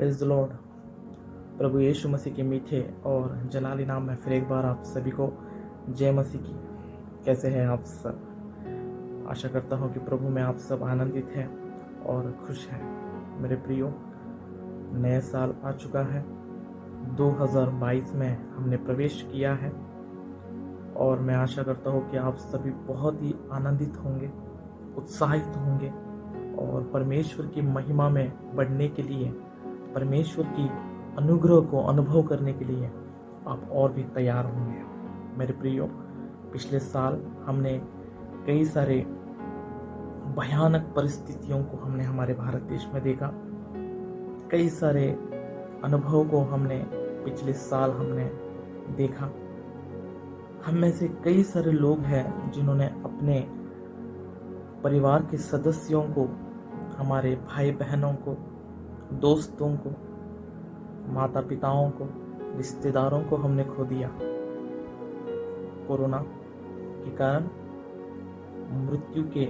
Praise the Lord. प्रभु यीशु मसीह के मीठे और जलाली नाम में फिर एक बार आप सभी को जय मसीह की। कैसे हैं आप सब? आशा करता हूं कि प्रभु में आप सब आनंदित हैं और खुश हैं। मेरे प्रियो, नया साल आ चुका है। 2022 में हमने प्रवेश किया है और मैं आशा करता हूं कि आप सभी बहुत ही आनंदित होंगे, उत्साहित होंगे और परमेश्वर की महिमा में बढ़ने के लिए, परमेश्वर की अनुग्रह को अनुभव करने के लिए आप और भी तैयार होंगे। मेरे प्रियो, पिछले साल हमने कई सारे भयानक परिस्थितियों को हमने हमारे भारत देश में देखा। कई सारे अनुभव को हमने पिछले साल हमने देखा। हम में से कई सारे लोग हैं जिन्होंने अपने परिवार के सदस्यों को, हमारे भाई बहनों को, दोस्तों को, माता पिताओं को, रिश्तेदारों को हमने खो दिया। कोरोना के कारण मृत्यु के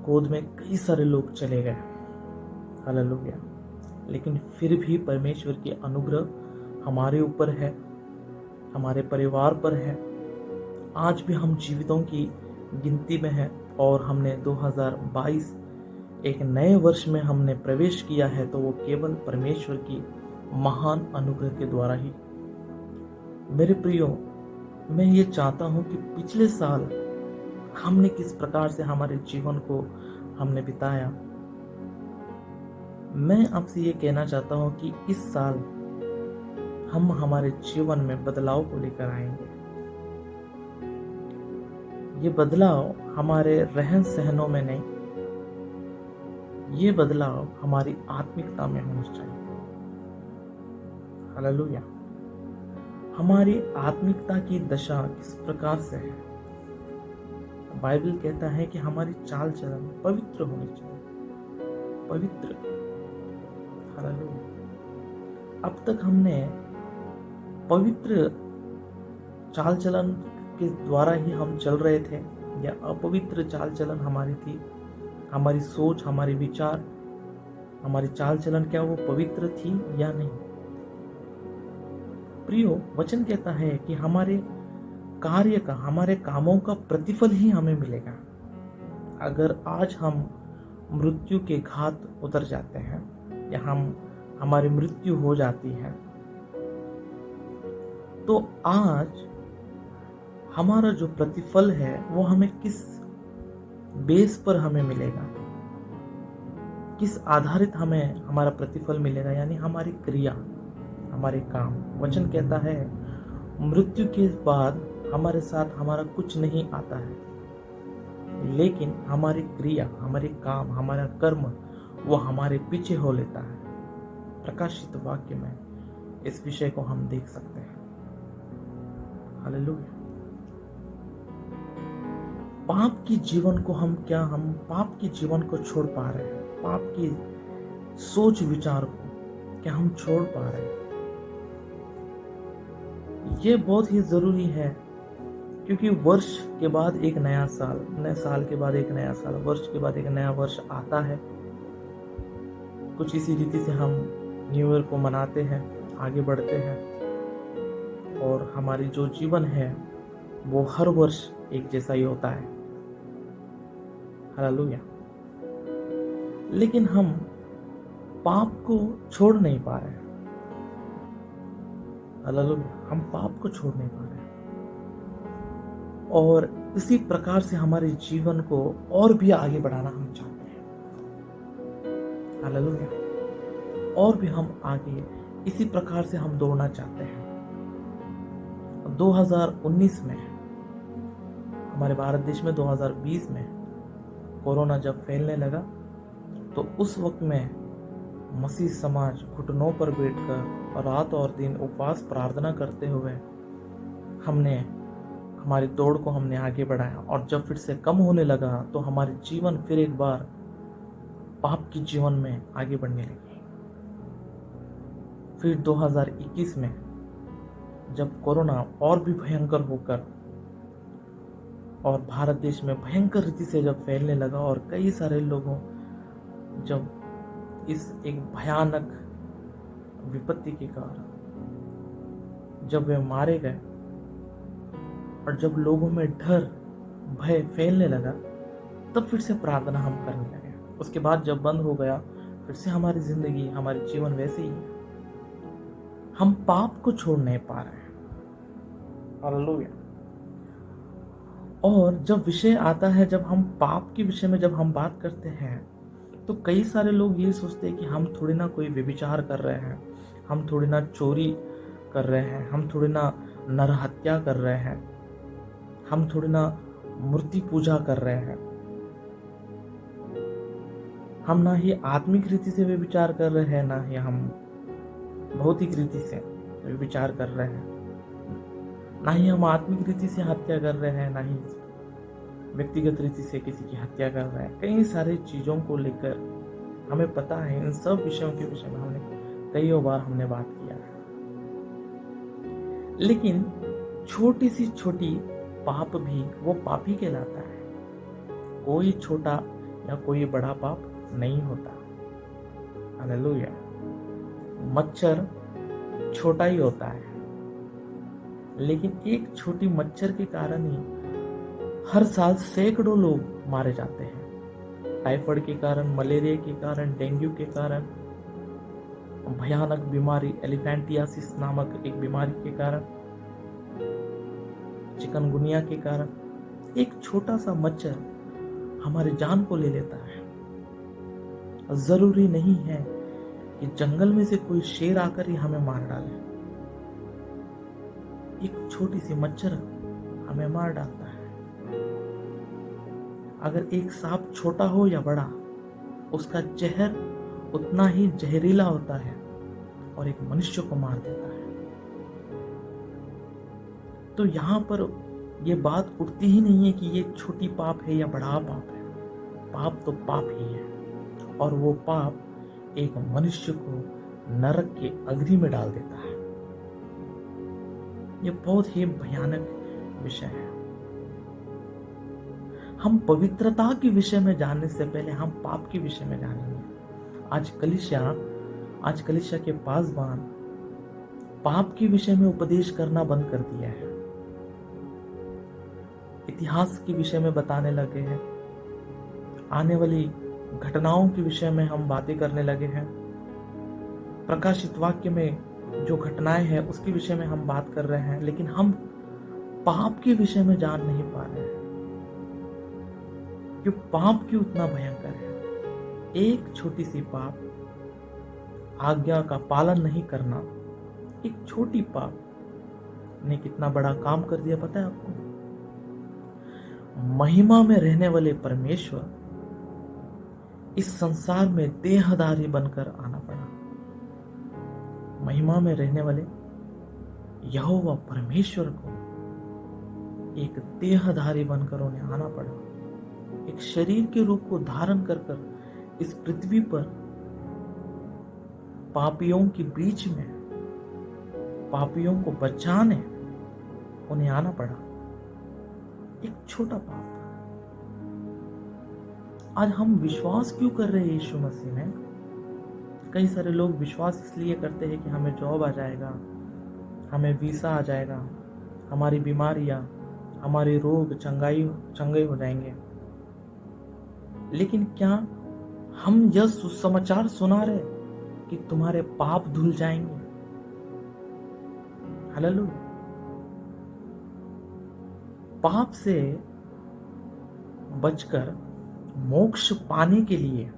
गोद में कई सारे लोग चले गए। हालेलुया। लेकिन फिर भी परमेश्वर की अनुग्रह हमारे ऊपर है, हमारे परिवार पर है। आज भी हम जीवितों की गिनती में हैं और हमने 2022 एक नए वर्ष में हमने प्रवेश किया है, तो वो केवल परमेश्वर की महान अनुग्रह के द्वारा ही। मेरे प्रियो, मैं ये चाहता हूँ कि पिछले साल हमने किस प्रकार से हमारे जीवन को हमने बिताया। मैं आपसे ये कहना चाहता हूँ कि इस साल हम हमारे जीवन में बदलाव को लेकर आएंगे। ये बदलाव हमारे रहन सहनों में नहीं, ये बदलाव हमारी आत्मिकता में होना चाहिए। हालेलुया। हमारी आत्मिकता की दशा किस प्रकार से है? बाइबल कहता है कि हमारी चाल चलन पवित्र होनी चाहिए। पवित्र। हालेलुया। अब तक हमने पवित्र चाल चलन के द्वारा ही हम चल रहे थे, या अपवित्र चाल चलन हमारी थी? हमारी सोच, हमारे विचार, हमारी चाल चलन, क्या वो पवित्र थी या नहीं? प्रियो, वचन कहता है कि हमारे कार्य का, हमारे कामों का प्रतिफल ही हमें मिलेगा। अगर आज हम मृत्यु के घाट उतर जाते हैं या हमारी मृत्यु हो जाती है, तो आज हमारा जो प्रतिफल है वो हमें किस बेस पर हमें मिलेगा, किस आधारित हमें हमारा प्रतिफल मिलेगा? यानी हमारी क्रिया, हमारे काम। वचन कहता है मृत्यु के बाद हमारे साथ हमारा कुछ नहीं आता है, लेकिन हमारी क्रिया, हमारे काम, हमारा कर्म वो हमारे पीछे हो लेता है। प्रकाशित वाक्य में इस विषय को हम देख सकते हैं। हालेलुया। पाप की जीवन को हम पाप की जीवन को छोड़ पा रहे हैं? पाप की सोच विचार को क्या हम छोड़ पा रहे हैं? ये बहुत ही जरूरी है, क्योंकि वर्ष के बाद एक नया साल, नए साल के बाद एक नया साल, वर्ष के बाद एक नया वर्ष आता है। कुछ इसी रीति से हम न्यू ईयर को मनाते हैं, आगे बढ़ते हैं, और हमारी जो जीवन है वो हर वर्ष एक जैसा ही होता है। हालेलुया। लेकिन हम पाप को छोड़ नहीं पा रहे हैं। हालेलुया। हम पाप को छोड़ नहीं पा रहे हैं, और इसी प्रकार से हमारे जीवन को और भी आगे बढ़ाना हम चाहते हैं। हालेलुया। और भी हम आगे इसी प्रकार से हम दौड़ना चाहते हैं। 2019 में हमारे भारत देश में, 2020 में कोरोना जब फैलने लगा, तो उस वक्त में मसीह समाज घुटनों पर बैठकर रात और दिन उपवास प्रार्थना करते हुए हमने हमारी दौड़ को हमने आगे बढ़ाया। और जब फिर से कम होने लगा, तो हमारे जीवन फिर एक बार पाप की जीवन में आगे बढ़ने लगी। फिर 2021 में जब कोरोना और भी भयंकर होकर और भारत देश में भयंकर रीति से जब फैलने लगा, और कई सारे लोगों जब इस एक भयानक विपत्ति के कारण जब वे मारे गए और जब लोगों में डर भय फैलने लगा, तब फिर से प्रार्थना हम करने लगे। उसके बाद जब बंद हो गया, फिर से हमारी जिंदगी, हमारे जीवन वैसे ही है। हम पाप को छोड़ नहीं पा रहे हैं। हालेलुया। और जब विषय आता है, जब हम पाप के विषय में जब हम बात करते हैं, तो कई सारे लोग ये सोचते हैं कि हम थोड़ी ना कोई व्यभिचार कर रहे हैं, हम थोड़ी ना चोरी कर रहे हैं, हम थोड़ी ना नरहत्या कर रहे हैं, हम थोड़ी ना मूर्ति पूजा कर रहे हैं, हम ना ही आत्मिक रीति से व्यभिचार कर रहे हैं, ना ही हम भौतिक रीति से व्यभिचार कर रहे हैं, ना ही हम आत्मिक रीति से हत्या कर रहे हैं, ना ही व्यक्तिगत रीति से किसी की हत्या कर रहे हैं। कई सारी चीज़ों को लेकर हमें पता है, इन सब विषयों के विषय में हमने कई बार हमने बात किया है। लेकिन छोटी सी छोटी पाप भी वो पाप ही कहलाता है। कोई छोटा या कोई बड़ा पाप नहीं होता। हालेलुया। मच्छर छोटा ही होता है, लेकिन एक छोटी मच्छर के कारण ही हर साल सैकड़ों लोग मारे जाते हैं। टाइफाइड के कारण, मलेरिया के कारण, डेंगू के कारण, भयानक बीमारी एलिफेंटियासिस नामक एक बीमारी के कारण, चिकनगुनिया के कारण एक छोटा सा मच्छर हमारी जान को ले लेता है। जरूरी नहीं है कि जंगल में से कोई शेर आकर ही हमें मार डाले। एक छोटी सी मच्छर हमें मार डालता है। अगर एक सांप छोटा हो या बड़ा, उसका जहर उतना ही जहरीला होता है और एक मनुष्य को मार देता है। तो यहाँ पर यह बात उठती ही नहीं है कि ये छोटी पाप है या बड़ा पाप है। पाप तो पाप ही है, और वो पाप एक मनुष्य को नरक के अग्नि में डाल देता है। यह बहुत ही भयानक विषय है। हम पवित्रता के विषय में जानने से पहले हम पाप के विषय में जानेंगे। आज कलीसिया के पासवान पाप के विषय में उपदेश करना बंद कर दिया है। इतिहास के विषय में बताने लगे हैं, आने वाली घटनाओं के विषय में हम बातें करने लगे हैं, प्रकाशित वाक्य में जो घटनाएं हैं उसके विषय में हम बात कर रहे हैं, लेकिन हम पाप के विषय में जान नहीं पा रहे हैं कि पाप क्यों उतना भयंकर है। एक छोटी सी पाप, आज्ञा का पालन नहीं करना, एक छोटी पाप ने कितना बड़ा काम कर दिया पता है आपको। महिमा में रहने वाले परमेश्वर इस संसार में देहधारी बनकर आना पड़ा। महिमा में रहने वाले यहोवा परमेश्वर को एक देहधारी बनकर उन्हें आना पड़ा। एक शरीर के रूप को धारण कर इस पृथ्वी पर पापियों के बीच में पापियों को बचाने उन्हें आना पड़ा। एक छोटा पाप। आज हम विश्वास क्यों कर रहे हैं यीशु मसीह में? कई सारे लोग विश्वास इसलिए करते हैं कि हमें जॉब आ जाएगा, हमें वीसा आ जाएगा, हमारी बीमारियां, हमारे रोग चंगे हो जाएंगे। लेकिन क्या हम यह सुसमाचार सुना रहे कि तुम्हारे पाप धुल जाएंगे? हालेलुया। पाप से बचकर मोक्ष पाने के लिए,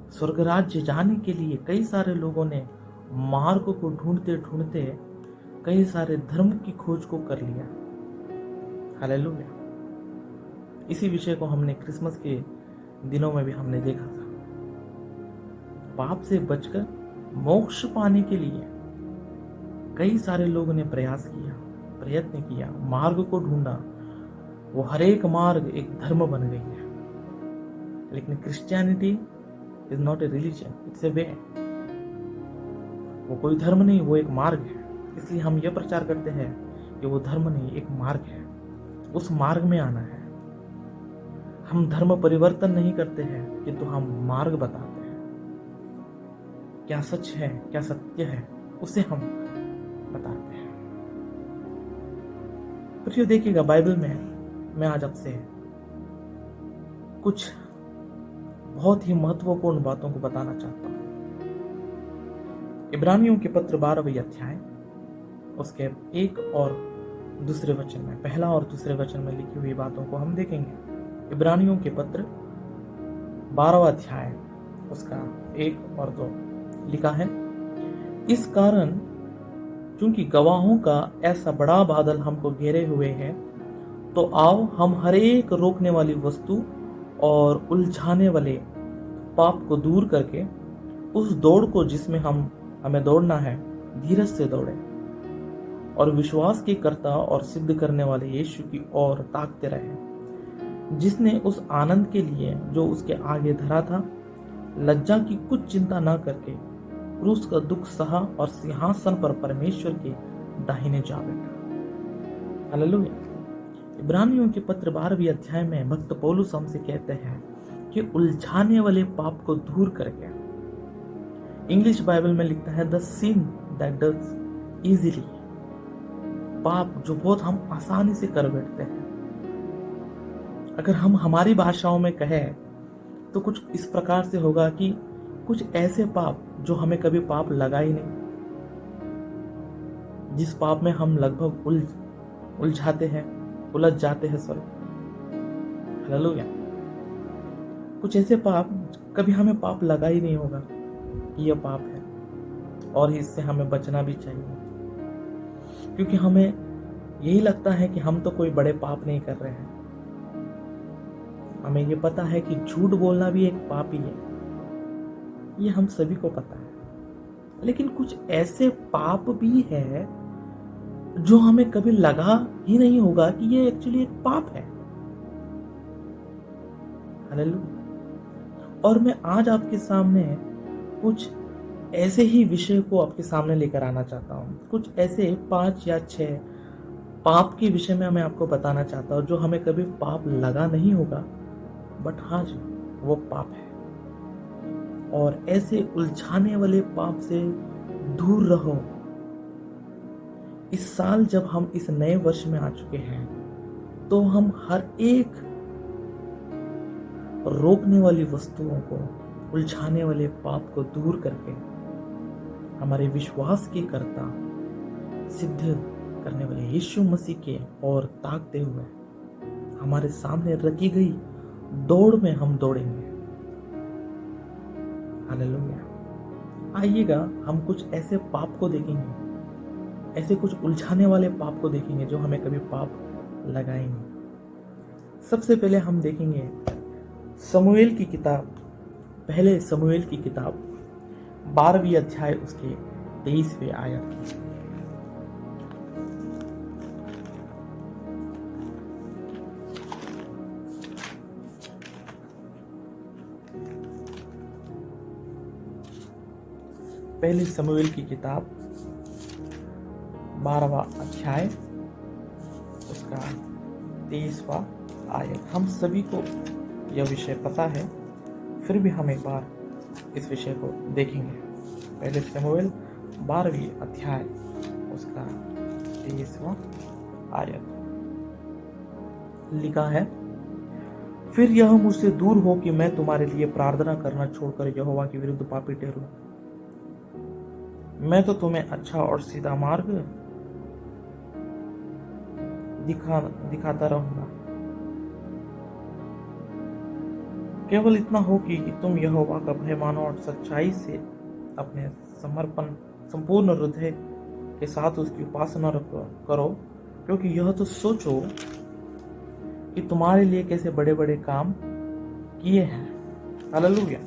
स्वर्ग राज्य जाने के लिए कई सारे लोगों ने मार्ग को ढूंढते ढूंढते कई सारे धर्म की खोज को कर लिया। हालेलुया। इसी विषय को हमने क्रिसमस के दिनों में भी हमने देखा था। पाप से बचकर मोक्ष पाने के लिए कई सारे लोगों ने प्रयत्न किया, मार्ग को ढूंढा। वो हर एक मार्ग एक धर्म बन गई है। लेकिन Christianity is not a religion, it's a way. वो कोई धर्म नहीं, वो एक मार्ग है। इसलिए हम यह प्रचार करते हैं कि वो धर्म नहीं, एक मार्ग है। उस मार्ग में आना है। हम धर्म परिवर्तन नहीं करते हैं, किंतु हम मार्ग बताते हैं। क्या सच है, क्या सत्य है, उसे हम बताते हैं। प्रिय देखिएगा, बाइबल में मैं आज आपसे कुछ बहुत ही महत्वपूर्ण बातों को बताना चाहता हूँ। इब्रानियों के पत्र 12वें अध्याय उसके 1 और दूसरे वचन में, पहला और दूसरे वचन में लिखी हुई बातों को हम देखेंगे। इब्रानियों के पत्र 12वां अध्याय उसका 1 और 2 लिखा है, इस कारण क्योंकि गवाहों का ऐसा बड़ा बादल हमको घेरे हुए है, तो आओ हम हर एक रोकने वाली वस्तु और उलझाने वाले पाप को दूर करके उस दौड़ को जिसमें हमें दौड़ना है, धीरज से दौड़े और विश्वास के कर्ता और सिद्ध करने वाले यीशु की ओर ताकते रहे, जिसने उस आनंद के लिए जो उसके आगे धरा था, लज्जा की कुछ चिंता न करके क्रूस का दुख सहा और सिंहासन पर परमेश्वर के दाहिने जा बैठा। हालेलुया। इब्रानियों के पत्र 12वें अध्याय में भक्त पौलुस हमसे कहते हैं कि उलझाने वाले पाप को दूर करके, इंग्लिश बाइबल में लिखता है the sin that does easily, पाप जो बहुत हम आसानी से कर बैठते हैं। अगर हम हमारी भाषाओं में कहें तो कुछ इस प्रकार से होगा कि कुछ ऐसे पाप जो हमें कभी पाप लगा ही नहीं, जिस पाप में हम लगभग उलझ जाते हैं। हालेलुया। कुछ ऐसे पाप कभी हमें पाप लगा ही नहीं होगा कि यह पाप है, और इससे हमें बचना भी चाहिए, क्योंकि हमें यही लगता है कि हम तो कोई बड़े पाप नहीं कर रहे हैं। हमें ये पता है कि झूठ बोलना भी एक पाप ही है, ये हम सभी को पता है। लेकिन कुछ ऐसे पाप भी है जो हमें कभी लगा ही नहीं होगा कि ये एक्चुअली एक पाप है। हालेलुया। और मैं आज आपके सामने कुछ ऐसे ही विषय को आपके सामने लेकर आना चाहता हूँ। कुछ ऐसे 5 या 6 पाप के विषय में मैं आपको बताना चाहता हूँ जो हमें कभी पाप लगा नहीं होगा, बट हाँ जी, वो पाप है। और ऐसे उलझाने वाले पाप से दूर रहो। इस साल जब हम इस नए वर्ष में आ चुके हैं, तो हम हर एक रोकने वाली वस्तुओं को, उलझाने वाले पाप को दूर करके हमारे विश्वास के कर्ता, सिद्ध करने वाले यीशु मसीह के और ताकते हुए हमारे सामने रखी गई दौड़ में हम दौड़ेंगे। हालेलुया। आइएगा, हम कुछ ऐसे पाप को देखेंगे, ऐसे कुछ उलझाने वाले पाप को देखेंगे जो हमें कभी पाप लगाएंगे। सबसे पहले हम देखेंगे शमूएल की किताब, पहले शमूएल की किताब 12वीं अध्याय उसके 23वें आयत। पहले शमूएल की किताब 12वां अध्याय उसका 23वां आयत। हम सभी को यह विषय पता है, फिर भी हम एक बार इस विषय को देखेंगे। पहले शमूएल 12वीं अध्याय उसका 23वां आयत लिखा है, फिर यह मुझसे दूर हो कि मैं तुम्हारे लिए प्रार्थना करना छोड़कर यहोवा के विरुद्ध पापी ठहरूं। मैं तो तुम्हें अच्छा और सीधा मार्ग दिखाता रहूंगा। केवल इतना हो कि तुम यहोवा का भय मानो और सच्चाई से अपने संपूर्ण हृदय के साथ उसकी उपासना करो, क्योंकि यह तो सोचो कि तुम्हारे लिए कैसे बड़े बड़े काम किए हैं। हालेलुया।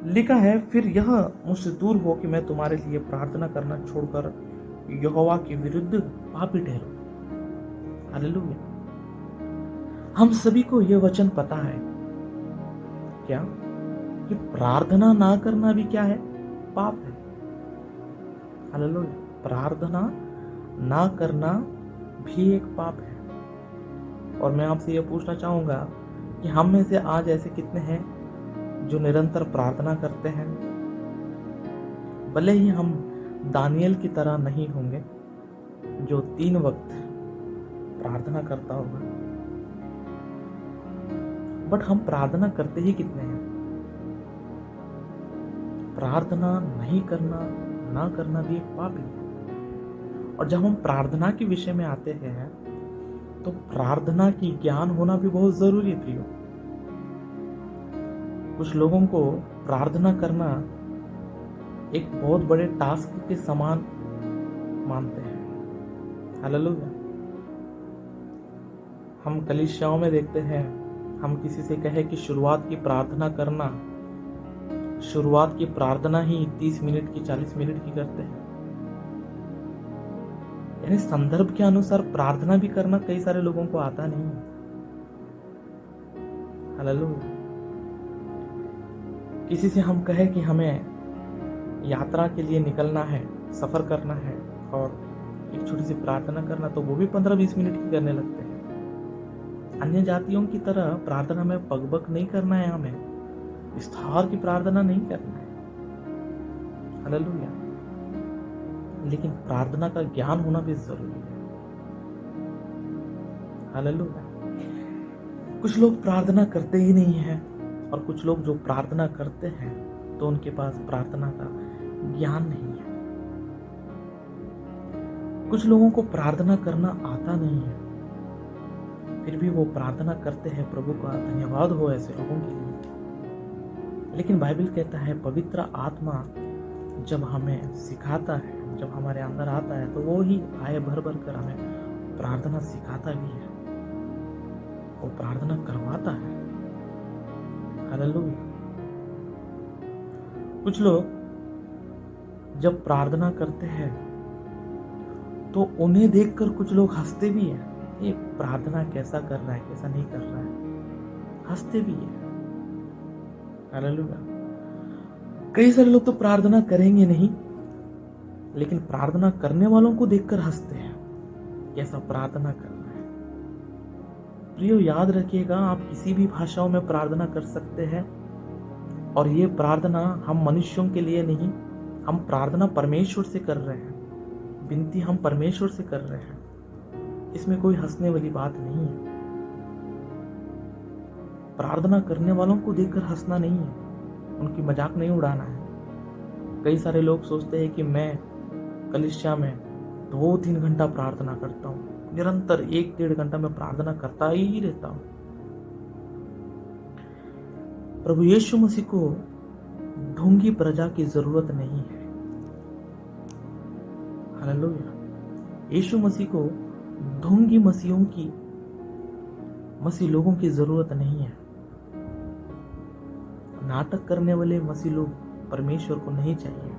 लिखा है, फिर यह मुझसे दूर हो कि मैं तुम्हारे लिए प्रार्थना करना छोड़कर यहोवा के विरुद्ध पापी ठहरूं। हालेलुया। हम सभी को यह वचन पता है क्या कि प्रार्थना ना करना भी क्या है? पाप है। हालेलुया। प्रार्थना ना करना भी एक पाप है। और मैं आपसे यह पूछना चाहूंगा कि हम में से आज ऐसे कितने हैं जो निरंतर प्रार्थना करते हैं, भले ही हम दानियल की तरह नहीं होंगे जो 3 वक्त प्रार्थना करता होगा, बट हम प्रार्थना करते ही कितने हैं? प्रार्थना नहीं करना, ना करना भी एक पाप ही है। और जब हम प्रार्थना के विषय में आते हैं तो प्रार्थना की ज्ञान होना भी बहुत जरूरी है प्रियो। कुछ लोगों को प्रार्थना करना एक बहुत बड़े टास्क के समान मानते हैं। हालेलुया। हम कलीसियाओं में देखते हैं, हम किसी से कहे कि शुरुआत की प्रार्थना करना, शुरुआत की प्रार्थना ही 30 मिनट की 40 मिनट की करते हैं। यानी संदर्भ के अनुसार प्रार्थना भी करना कई सारे लोगों को आता नहीं है। हालेलुया। किसी से हम कहे कि हमें यात्रा के लिए निकलना है, सफर करना है और एक छोटी सी प्रार्थना करना, तो वो भी 15-20 मिनट की करने लगते हैं। अन्य जातियों की तरह प्रार्थना में पगबग नहीं करना है, हमें विस्तार की प्रार्थना नहीं करना है। हालेलुया। लेकिन प्रार्थना का ज्ञान होना भी जरूरी है। हालेलुया। कुछ लोग प्रार्थना करते ही नहीं है, और कुछ लोग जो प्रार्थना करते हैं तो उनके पास प्रार्थना का ज्ञान नहीं है। कुछ लोगों को प्रार्थना करना आता नहीं है, फिर भी वो प्रार्थना करते हैं। प्रभु का धन्यवाद हो ऐसे लोगों के लिए। लेकिन बाइबल कहता है पवित्र आत्मा जब हमें सिखाता है, जब हमारे अंदर आता है, तो वो ही आए भर भर कर हमें प्रार्थना सिखाता भी है, वो प्रार्थना करवाता है। हालेलुया। कुछ लोग जब प्रार्थना करते हैं तो उन्हें देखकर कुछ लोग हंसते भी हैं। ये प्रार्थना कैसा कर रहा है, कैसा नहीं कर रहा है, हंसते भी है। हालेलुया। कई सारे लोग तो प्रार्थना करेंगे नहीं, लेकिन प्रार्थना करने वालों को देखकर हंसते हैं, कैसा प्रार्थना करना है। प्रियो, याद रखिएगा, आप किसी भी भाषाओं में प्रार्थना कर सकते हैं, और ये प्रार्थना हम मनुष्यों के लिए नहीं, हम प्रार्थना परमेश्वर से कर रहे हैं, विनती हम परमेश्वर से कर रहे हैं। इसमें कोई हंसने वाली बात नहीं है। प्रार्थना करने वालों को देखकर हंसना नहीं है, उनकी मजाक नहीं उड़ाना है। कई सारे लोग सोचते हैं कि मैं कलीसिया में 2-3 घंटा प्रार्थना करता हूँ, निरंतर 1-1.5 घंटा में प्रार्थना करता ही रहता हूँ। प्रभु यीशु मसीह को ढोंगी प्रजा की जरूरत नहीं है। हालेलुया। यीशु मसीह को ढोंगी मसीह लोगों की जरूरत नहीं है। नाटक करने वाले मसीह लोग परमेश्वर को नहीं चाहिए।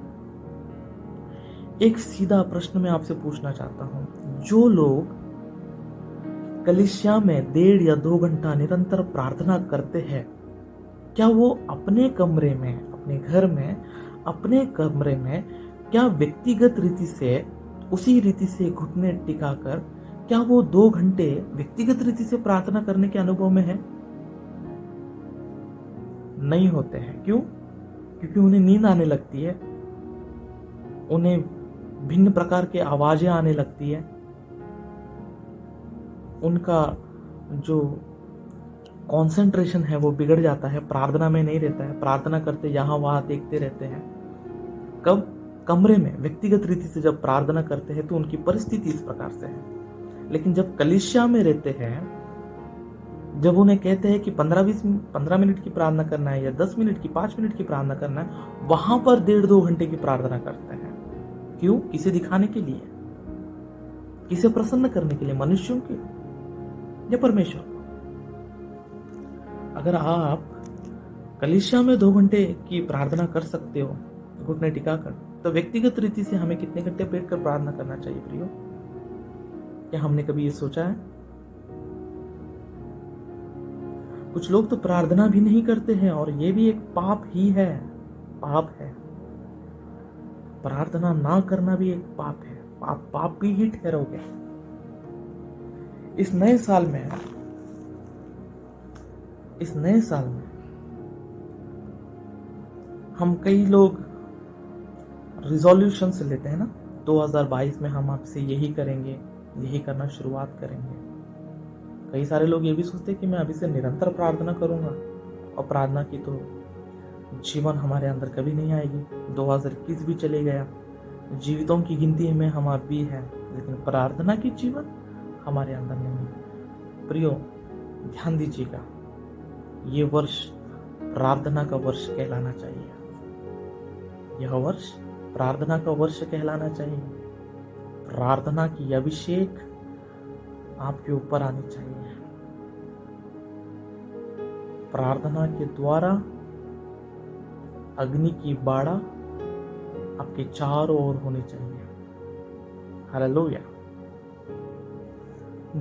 एक सीधा प्रश्न मैं आपसे पूछना चाहता हूं, जो लोग कलीसिया में 1.5 या 2 घंटा निरंतर प्रार्थना करते हैं, क्या वो अपने कमरे में, अपने घर में, अपने कमरे में क्या व्यक्तिगत रीति से, उसी रीति से घुटने टिकाकर, क्या वो 2 घंटे व्यक्तिगत रीति से प्रार्थना करने के अनुभव में है? नहीं होते हैं। क्यों? क्योंकि उन्हें नींद आने लगती है, उन्हें भिन्न प्रकार के आवाजें आने लगती है, उनका जो कंसंट्रेशन है वो बिगड़ जाता है, प्रार्थना में नहीं रहता है, प्रार्थना करते यहाँ वहां देखते रहते हैं। कब? कमरे में व्यक्तिगत रीति से जब प्रार्थना करते हैं तो उनकी परिस्थिति इस प्रकार से है। लेकिन जब कलीसिया में रहते हैं, जब उन्हें कहते हैं कि 15 मिनट की प्रार्थना करना है, या 10 मिनट की, 5 मिनट की प्रार्थना करना है, वहां पर 1.5-2 घंटे की प्रार्थना करते हैं। क्यों? किसे दिखाने के लिए, किसे प्रसन्न करने के लिए, मनुष्यों के या परमेश्वर को? अगर आप कलीसिया में 2 घंटे की प्रार्थना कर सकते हो घुटने टिकाकर, तो व्यक्तिगत रीति से हमें कितने घंटे बैठकर प्रार्थना करना चाहिए प्रियो? क्या हमने कभी ये सोचा है? कुछ लोग तो प्रार्थना भी नहीं करते हैं, और ये भी एक पाप ही है, पाप है। प्रार्थना ना करना भी एक पाप है, पाप भी ही ठहरोगे। इस नए साल में हम कई लोग रिजोल्यूशंस लेते हैं ना, 2022 में हम आपसे यही करेंगे, यही करना शुरुआत करेंगे। कई सारे लोग ये भी सोचते हैं कि मैं अभी से निरंतर प्रार्थना करूंगा, और प्रार्थना की तो जीवन हमारे अंदर कभी नहीं आएगी। 2021 भी चले गया, जीवितों की गिनती में हम आप भी हैं, लेकिन प्रार्थना की जीवन हमारे अंदर नहीं है। प्रियो, ध्यान दीजिएगा, ये वर्ष प्रार्थना का वर्ष कहलाना चाहिए। यह वर्ष प्रार्थना का वर्ष कहलाना चाहिए। प्रार्थना की अभिषेक आपके ऊपर आनी चाहिए। प्रार्थना के द्वारा अग्नि की बाड़ा आपके चारों ओर होनी चाहिए। हालेलुया।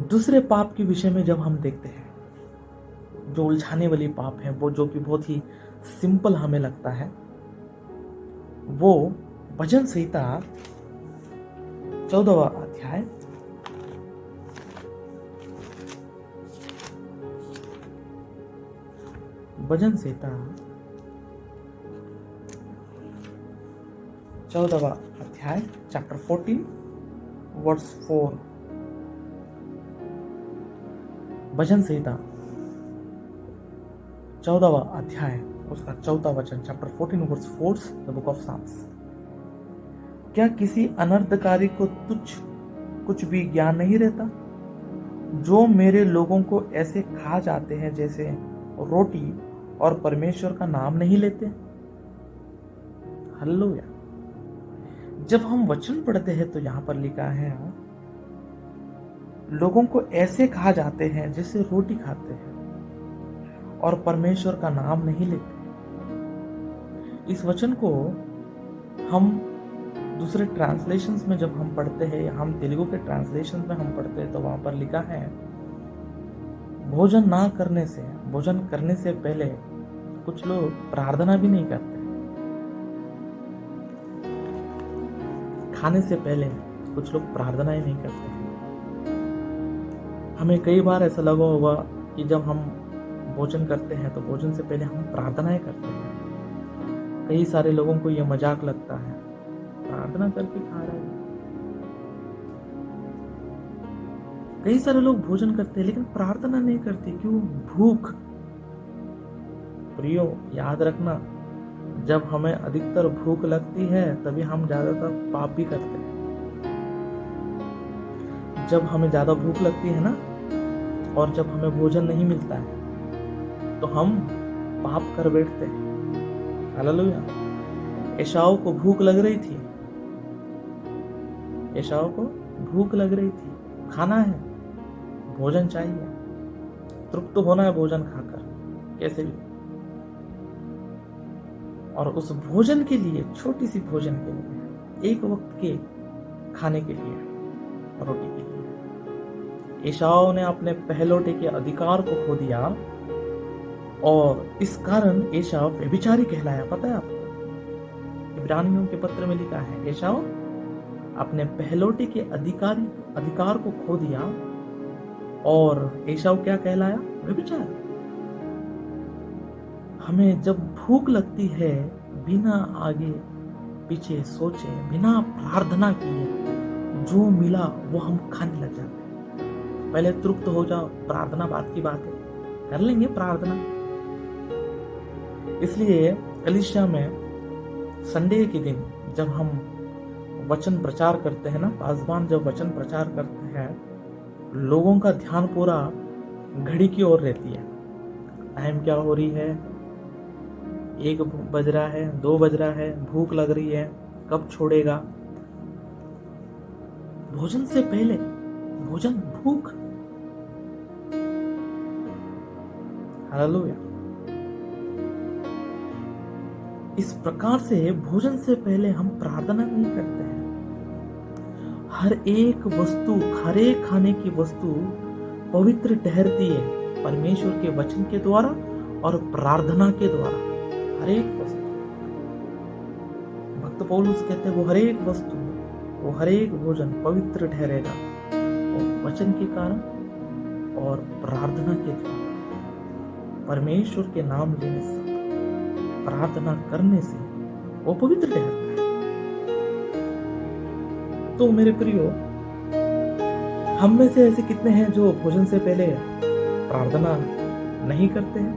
दूसरे पाप के विषय में जब हम देखते हैं, जो उलझाने वाली पाप है, वो जो कि बहुत ही सिंपल हमें लगता है, वो भजन संहिता 14वां अध्याय भजन संहिता 14वां अध्याय चैप्टर 14 वर्स 4। भजन संहिता 14वां अध्याय उसका 4था वचन, chapter 14 verse 4, the book of Psalms. क्या किसी अनर्थकारी को तुच्छ कुछ भी ज्ञान नहीं रहता, जो मेरे लोगों को ऐसे खा जाते हैं जैसे रोटी और परमेश्वर का नाम नहीं लेते। हालेलुया। जब हम वचन पढ़ते हैं तो यहां पर लिखा है, लोगों को ऐसे खा जाते हैं जैसे रोटी खाते हैं और परमेश्वर का नाम नहीं लेते। इस वचन को हम दूसरे ट्रांसलेशंस में जब हम पढ़ते हैं, या हम तेलुगु के ट्रांसलेशन में हम पढ़ते हैं, तो वहां पर लिखा है, भोजन ना करने से, भोजन करने से पहले कुछ लोग प्रार्थना भी नहीं करते। खाने से पहले कुछ लोग प्रार्थना ही नहीं करते। हमें कई बार ऐसा लगा होगा कि जब हम भोजन करते हैं तो भोजन से पहले हम प्रार्थनाएं करते हैं। कई सारे लोगों को यह मजाक लगता है, प्रार्थना करके खा रहे हैं। कई सारे लोग भोजन करते हैं लेकिन प्रार्थना नहीं करते। क्यों? भूख। प्रियो, याद रखना, जब हमें अधिकतर भूख लगती है तभी हम ज्यादातर पाप भी करते हैं। जब हमें ज्यादा भूख लगती है ना, और जब हमें भोजन नहीं मिलता है, तो हम पाप कर बैठते हैं। हालेलुया। एसाव को भूख लग रही थी, एसाव को भूख लग रही थी, खाना है, भोजन चाहिए, तृप्त होना है भोजन खाकर कैसे भी। और उस भोजन के लिए, छोटी सी भोजन के लिए, एक वक्त के खाने के लिए, रोटी के लिए, एसाव ने अपने पहलौठे के अधिकार को खो दिया, और इस कारण एसाव व्यभिचारी कहलाया। पता है आपको? इब्रानियों के पत्र में लिखा है, एसाव अपने पहलौठे के अधिकार को खो दिया, और एसाव क्या कहलाया? व्यभिचारी। हमें जब भूख लगती है, बिना आगे पीछे सोचे, बिना प्रार्थना किए, जो मिला वो हम खाने लग जाते हैं। पहले तृप्त हो जाओ, प्रार्थना बात की बात है, कर लेंगे प्रार्थना। इसलिए कलीसिया में संडे के दिन जब हम वचन प्रचार करते हैं ना, पासवान जब वचन प्रचार करते हैं, लोगों का ध्यान पूरा घड़ी की ओर रहती है। टाइम क्या हो रही है? 1 बज रहा है, 2 बज रहा है, भूख लग रही है, कब छोड़ेगा? भोजन से पहले भोजन, भूख। हालेलुया। इस प्रकार से भोजन से पहले हम प्रार्थना नहीं करते हैं। हर एक वस्तु, हर एक खाने की वस्तु पवित्र ठहरती है परमेश्वर के वचन के द्वारा और प्रार्थना के द्वारा। हर एक वस्तु, भक्त पौलुस कहते हैं, वो हर एक वस्तु, वो हर एक भोजन पवित्र ठहरेगा, और वचन के कारण और प्रार्थना के द्वारा, परमेश्वर के नाम लेने से, प्रार्थना करने से वो पवित्र ठहरता है। तो मेरे प्रियो, हम में से ऐसे कितने हैं जो भोजन से पहले प्रार्थना नहीं करते हैं?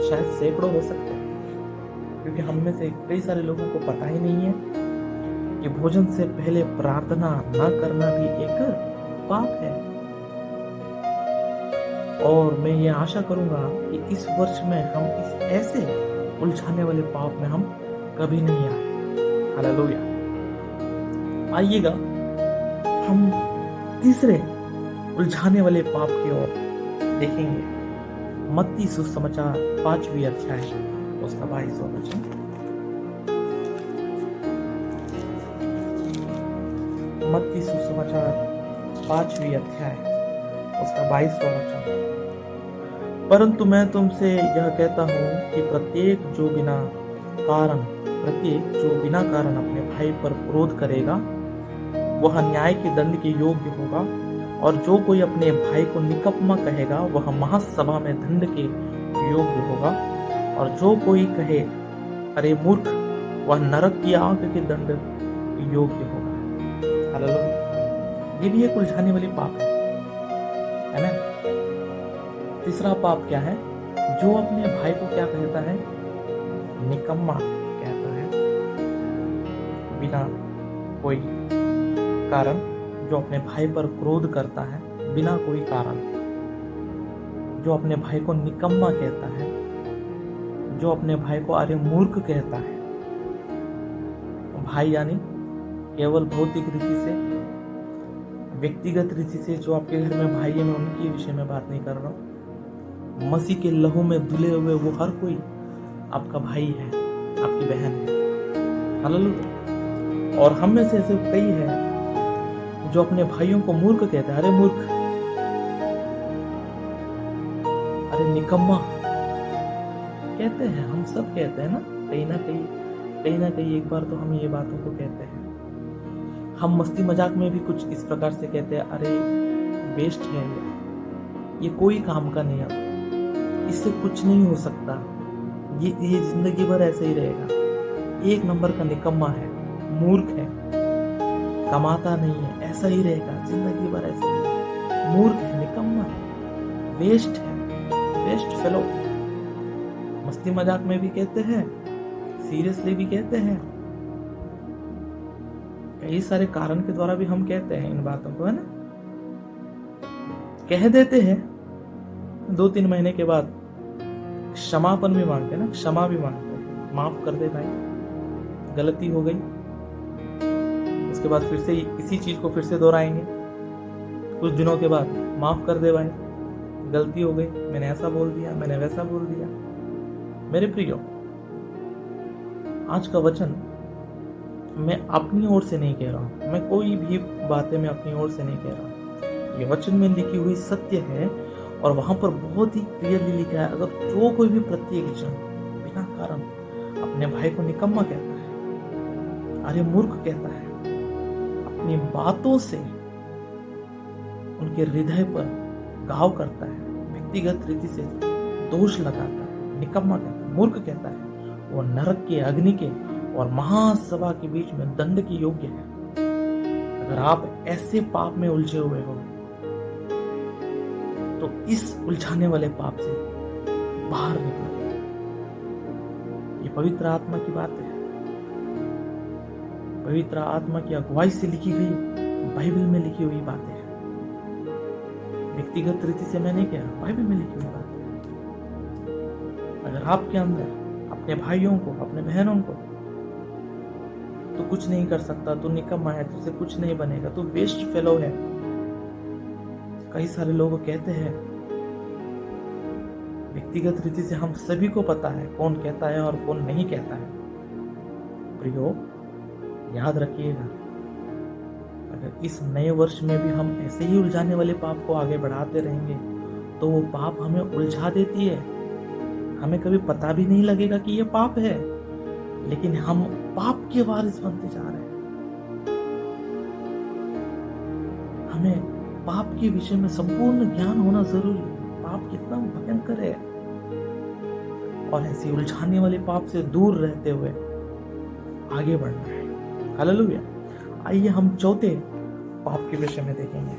शायद सैकड़ों हो सकते हैं, क्योंकि हम में से कई सारे लोगों को पता ही नहीं है कि भोजन से पहले प्रार्थना ना करना भी एक पाप है। और मैं ये आशा करूंगा कि इस वर्ष में हम इस ऐसे उलझाने वाले पाप में हम कभी नहीं आए। हालेलुया। आइएगा हम तीसरे उलझाने वाले पाप की ओर देखेंगे। मत्ती सुसमाचार 5वीं अध्याय उसका 22वां वचन। मत्ती सुसमाचार 5वीं अध्याय उसका 22वां वचन। परंतु मैं तुमसे यह कहता हूँ कि प्रत्येक जो बिना कारण अपने भाई पर क्रोध करेगा वह न्याय के दंड के योग्य होगा, और जो कोई अपने भाई को निकम्मा कहेगा वह महासभा में दंड के योग्य होगा, और जो कोई कहे अरे मूर्ख वह नरक की आग के दंड योग्य होगा। हालेलुया। ये भी एक उलझाने वाली पाप है ना? तीसरा पाप क्या है? जो अपने भाई को क्या कहता है? निकम्मा कहता है बिना कोई कारण। जो अपने भाई पर क्रोध करता है बिना कोई कारण, जो अपने भाई को निकम्मा कहता है, जो अपने भाई को अरे मूर्ख कहता है। भाई यानी केवल भौतिक रीति से, व्यक्तिगत रीति से जो आपके घर में भाई है, मैं उनके विषय में बात नहीं कर रहा हूँ। मसीह के लहू में धुले हुए वो हर कोई आपका भाई है, आपकी बहन है। हालेलुया। और हम में से ऐसे कई हैं जो अपने भाइयों को मूर्ख कहते हैं। अरे मूर्ख, अरे निकम्मा कहते हैं। हम सब कहते हैं ना, कहीं ना कहीं एक बार तो हम ये बातों को कहते हैं। हम मस्ती मजाक में भी कुछ इस प्रकार से कहते हैं, अरे वेस्ट है ये कोई काम का नहीं है, इससे कुछ नहीं हो सकता, ये जिंदगी भर ऐसे ही रहेगा, एक नंबर का निकम्मा है, मूर्ख है, कमाता नहीं है, ऐसा ही रहेगा जिंदगी भर ऐसे ही। मूर्ख है, निकम्मा है, वेस्ट है, वेस्ट फेलो। मस्ती मजाक में भी कहते हैं, सीरियसली भी कहते हैं, कई सारे कारण के द्वारा भी हम कहते हैं इन बातों को, है ना? कह देते हैं, 2-3 महीने के बाद क्षमापन भी मांगते हैं ना, क्षमा भी मांगते हैं, माफ कर दे भाई, गलती हो गई। उसके बाद फिर से इसी चीज को फिर से दोहराएंगे कुछ दिनों के बाद, माफ कर दे भाई, गलती हो गई, मैंने ऐसा बोल दिया, मैंने वैसा बोल दिया। मेरे प्रियो, आज का वचन मैं अपनी ओर से नहीं कह रहा हूं, मैं कोई भी बातें मैं अपनी ओर से नहीं कह रहा हूं। ये वचन में लिखी हुई सत्य है, और वहां पर बहुत ही क्लियरली लिखा है, अगर जो कोई भी प्रत्येक जन बिना कारण अपने भाई को निकम्मा कहता है, अरे मूर्ख कहता है, अपनी बातों से उनके हृदय पर घाव करता है, व्यक्तिगत रीति से दोष लगाता है, निकम्मा कहता है, मूर्ख कहता है, वो नरक के, अग्नि के और महासभा के बीच में दंड के योग्य है। अगर आप ऐसे पाप में उलझे हुए हो तो इस उलझाने वाले पाप से बाहर निकलो। ये पवित्र आत्मा की बात है, पवित्र आत्मा की अगुवाई से लिखी गई बाइबल में लिखी हुई बातें हैं। व्यक्तिगत रीति से मैं नहीं कह रहा, बाइबल में लिखी हुई बात है। अगर आपके अंदर अपने भाइयों को, अपने बहनों को तो कुछ नहीं कर सकता, तो निकम्मा है, तुझसे कुछ नहीं बनेगा, तो वेस्ट फेलो है। कई सारे लोग कहते हैं, व्यक्तिगत रीति से हम सभी को पता है कौन कहता है और कौन नहीं कहता है। प्रियो, याद रखिएगा, अगर इस नए वर्ष में भी हम ऐसे ही उलझाने वाले पाप को आगे बढ़ाते रहेंगे तो वो पाप हमें उलझा देती है। हमें कभी पता भी नहीं लगेगा कि ये पाप है, लेकिन हम पाप के वारिस बनते जा रहे हैं। हमें पाप के विषय में संपूर्ण ज्ञान होना जरूरी है, पाप कितना भयंकर है, और ऐसी उलझाने वाले पाप से दूर रहते हुए आगे बढ़ना है। हालेलुया। आइए हम चौथे पाप के विषय में देखेंगे।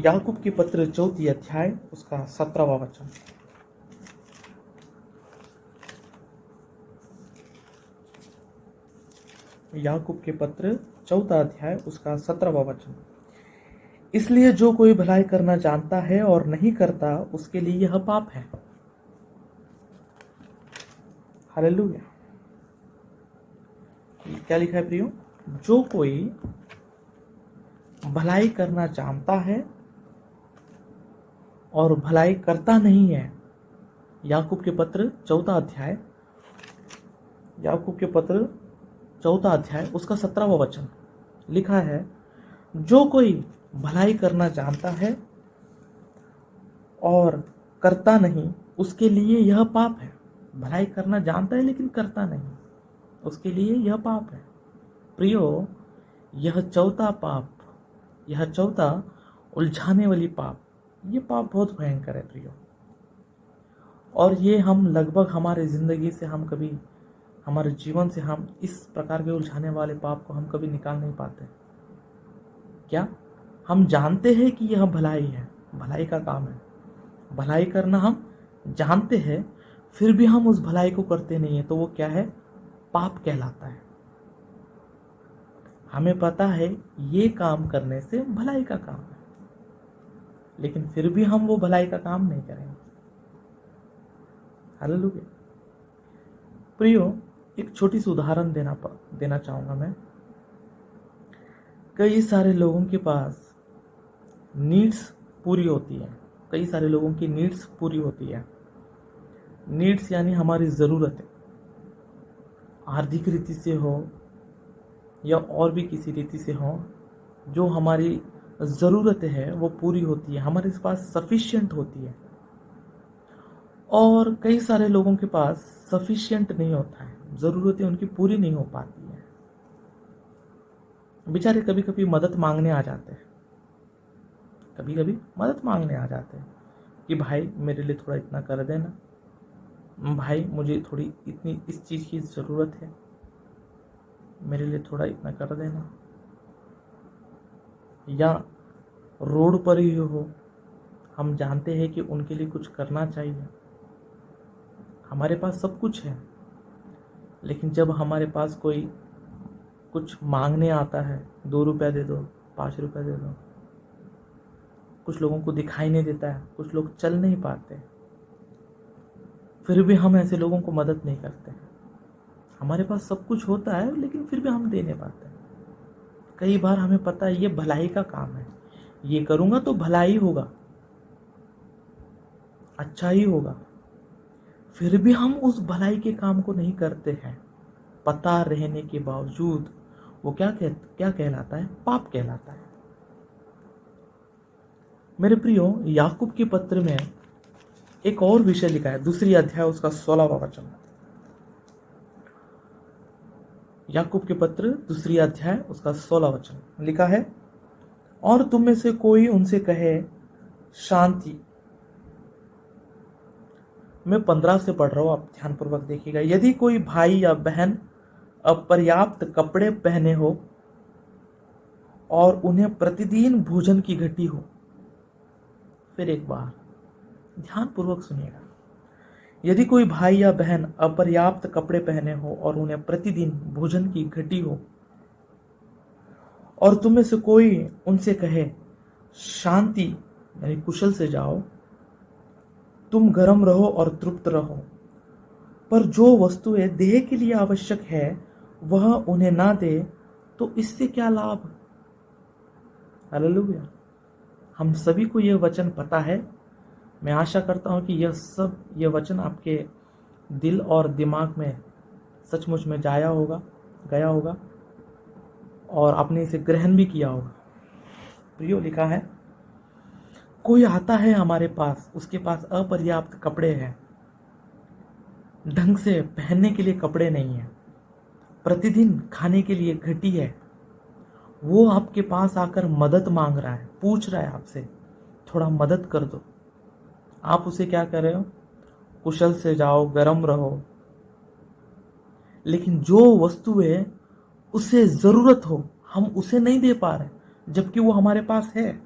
याकूब की पत्र 4 अध्याय उसका 17वां वचन। याकूब के पत्र 4 अध्याय उसका 17वां वचन। इसलिए जो कोई भलाई करना जानता है और नहीं करता, उसके लिए यह पाप है। हालेलुया। क्या लिखा है प्रियो? जो कोई भलाई करना जानता है और भलाई करता नहीं है। याकूब के पत्र 4 अध्याय, याकूब के पत्र 4 अध्याय उसका 17वां वचन लिखा है, जो कोई भलाई करना जानता है और करता नहीं, उसके लिए यह पाप है। भलाई करना जानता है लेकिन करता नहीं, उसके लिए यह पाप है। प्रियो, यह चौथा पाप, यह चौथा उलझाने वाली पाप, ये पाप बहुत भयंकर है प्रियो। और ये हम लगभग हमारे ज़िंदगी से हम कभी, हमारे जीवन से हम इस प्रकार के उलझाने वाले पाप को हम कभी निकाल नहीं पाते। क्या हम जानते हैं कि यह भलाई है, भलाई का काम है, भलाई करना हम जानते हैं, फिर भी हम उस भलाई को करते नहीं है, तो वो क्या है? पाप कहलाता है। हमें पता है ये काम करने से भलाई का काम है, लेकिन फिर भी हम वो भलाई का काम नहीं करेंगे। हालेलुया। प्रियो, एक छोटी सी उदाहरण देना चाहूंगा मैं। कई सारे लोगों के पास नीड्स पूरी होती है, कई सारे लोगों की नीड्स पूरी होती है। नीड्स यानी हमारी ज़रूरतें, आर्थिक रीति से हो या और भी किसी रीति से हो, जो हमारी ज़रूरतें हैं वो पूरी होती है, हमारे पास सफिशिएंट होती है। और कई सारे लोगों के पास सफिशिएंट नहीं होता है, ज़रूरतें उनकी पूरी नहीं हो पाती हैं। बेचारे कभी कभी मदद मांगने आ जाते हैं, कभी कभी मदद मांगने आ जाते हैं कि भाई मेरे लिए थोड़ा इतना कर देना, भाई मुझे थोड़ी इतनी इस चीज़ की ज़रूरत है, मेरे लिए थोड़ा इतना कर देना। या रोड पर ही हो, हम जानते हैं कि उनके लिए कुछ करना चाहिए, हमारे पास सब कुछ है, लेकिन जब हमारे पास कोई कुछ मांगने आता है, 2 रुपया दे दो, 5 रुपया दे दो, कुछ लोगों को दिखाई नहीं देता है, कुछ लोग चल नहीं पाते, फिर भी हम ऐसे लोगों को मदद नहीं करते। हमारे पास सब कुछ होता है लेकिन फिर भी हम दे नहीं पाते। कई बार हमें पता है ये भलाई का काम है, ये करूँगा तो भलाई होगा, अच्छा ही होगा, फिर भी हम उस भलाई के काम को नहीं करते हैं। पता रहने के बावजूद वो क्या कहलाता है? पाप कहलाता है। मेरे प्रियो, याकूब के पत्र में एक और विषय लिखा है, 2 अध्याय उसका 16वां वचन। याकूब के पत्र 2 अध्याय उसका 16वां वचन लिखा है, और तुम में से कोई उनसे कहे शांति। मैं 15 से पढ़ रहा हूं, आप ध्यानपूर्वक देखिएगा। यदि कोई भाई या बहन अपर्याप्त कपड़े पहने हो और उन्हें प्रतिदिन भोजन की घटी हो। फिर एक बार ध्यानपूर्वक सुनिएगा। यदि कोई भाई या बहन अपर्याप्त कपड़े पहने हो और उन्हें प्रतिदिन भोजन की घटी हो, और तुम में से कोई उनसे कहे शांति यानी कुशल से जाओ, तुम गर्म रहो और तृप्त रहो, पर जो वस्तुएं देह के लिए आवश्यक है वह उन्हें ना दे, तो इससे क्या लाभ? हालेलुया। हम सभी को यह वचन पता है। मैं आशा करता हूं कि यह वचन आपके दिल और दिमाग में सचमुच में गया होगा और आपने इसे ग्रहण भी किया होगा। प्रियो, लिखा है, कोई आता है हमारे पास, उसके पास अपर्याप्त कपड़े हैं, ढंग से पहनने के लिए कपड़े नहीं है, प्रतिदिन खाने के लिए घटी है, वो आपके पास आकर मदद मांग रहा है, पूछ रहा है आपसे थोड़ा मदद कर दो। आप उसे क्या कर रहे हो? कुशल से जाओ, गरम रहो। लेकिन जो वस्तुएं उसे ज़रूरत हो, हम उसे नहीं दे पा रहे, जबकि वो हमारे पास है।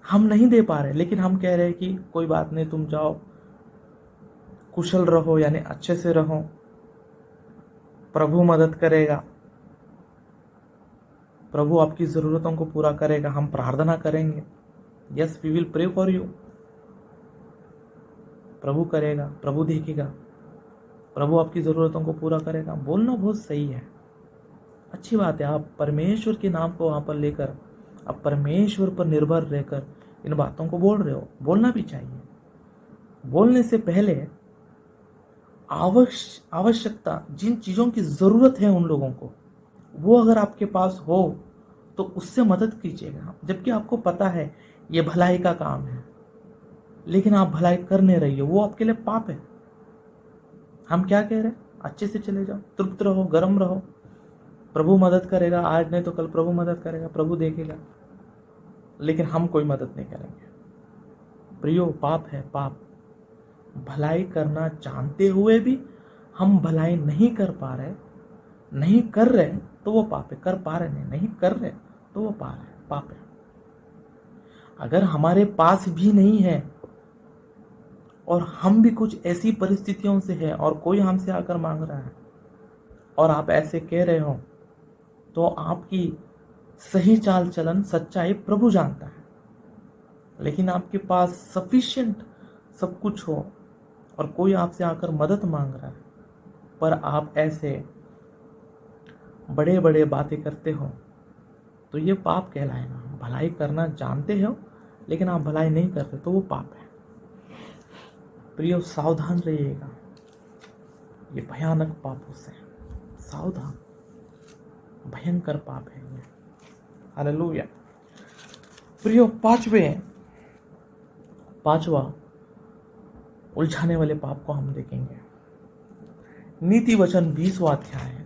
हम नहीं दे पा रहे, लेकिन हम कह रहे हैं कि कोई बात नहीं, तुम जाओ, कुशल रहो, यानी अच्छे से रहो, प्रभु मदद करेगा, प्रभु आपकी ज़रूरतों को पूरा करेगा, हम प्रार्थना करेंगे। Yes, we will pray for you. प्रभु करेगा, प्रभु देखेगा, प्रभु आपकी ज़रूरतों को पूरा करेगा। बोलना बहुत सही है, अच्छी बात है। आप परमेश्वर के नाम को वहाँ पर लेकर, आप परमेश्वर पर निर्भर रहकर इन बातों को बोल रहे हो, बोलना भी चाहिए। बोलने से पहले आवश्यकता, जिन चीज़ों की ज़रूरत है उन लोगों को, वो अगर आपके पास हो तो उससे मदद कीजिएगा, जबकि आपको पता है ये भलाई का काम है, लेकिन आप भलाई कर नहीं रही हो, वो आपके लिए पाप है। हम क्या कह रहे हैं? अच्छे से चले जाओ, तृप्त रहो, गर्म रहो, प्रभु मदद करेगा, आज नहीं तो कल प्रभु मदद करेगा, प्रभु देखेगा। लेकिन हम कोई मदद नहीं करेंगे। प्रियो, पाप है, पाप। भलाई करना जानते हुए भी हम भलाई नहीं कर पा रहे, नहीं कर रहे, तो वो पाप है। कर पा रहे नहीं कर रहे, तो वो पाप है। अगर हमारे पास भी नहीं है और हम भी कुछ ऐसी परिस्थितियों से है और कोई हमसे आकर मांग रहा है और आप ऐसे कह रहे हो, तो आपकी सही चाल चलन, सच्चाई प्रभु जानता है। लेकिन आपके पास सफिशिएंट सब कुछ हो और कोई आपसे आकर मदद मांग रहा है, पर आप ऐसे बड़े बड़े बातें करते हो, तो ये पाप कहलाएगा। भलाई करना जानते हो लेकिन आप भलाई नहीं करते, तो वो पाप है। प्रियो, सावधान रहिएगा, ये भयानक पापों से सावधान, भयंकर पाप है ये। हालेलुया। प्रियो, पांचवा उलझाने वाले पाप को हम देखेंगे। नीति वचन 20वां अध्याय है।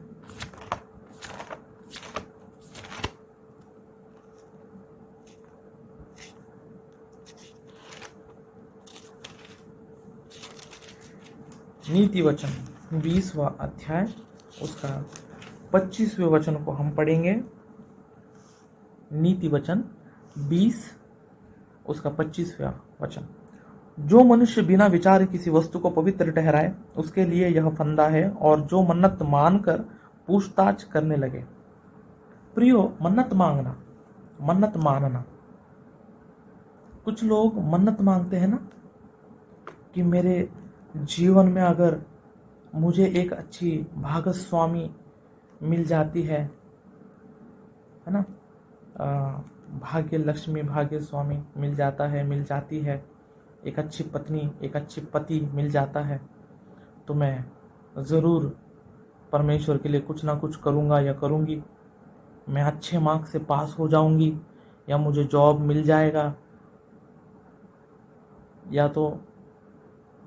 नीति वचन 20वां अध्याय, उसका 25वें वचन को हम पढ़ेंगे। नीति वचन 20 उसका 25वां वचन। जो मनुष्य बिना विचार किसी वस्तु को पवित्र ठहराए, उसके लिए यह फंदा है, और जो मन्नत मानकर पूछताछ करने लगे। प्रियो, मन्नत मांगना, मन्नत मानना। कुछ लोग मन्नत मांगते हैं ना, कि मेरे जीवन में अगर मुझे एक अच्छी भागस्वामी मिल जाती है ना, भाग्य लक्ष्मी, भाग्य स्वामी मिल जाता है, मिल जाती है, एक अच्छी पत्नी, एक अच्छी पति मिल जाता है, तो मैं ज़रूर परमेश्वर के लिए कुछ ना कुछ करूँगा या करूँगी। मैं अच्छे मार्क्स से पास हो जाऊँगी, या मुझे जॉब मिल जाएगा, या तो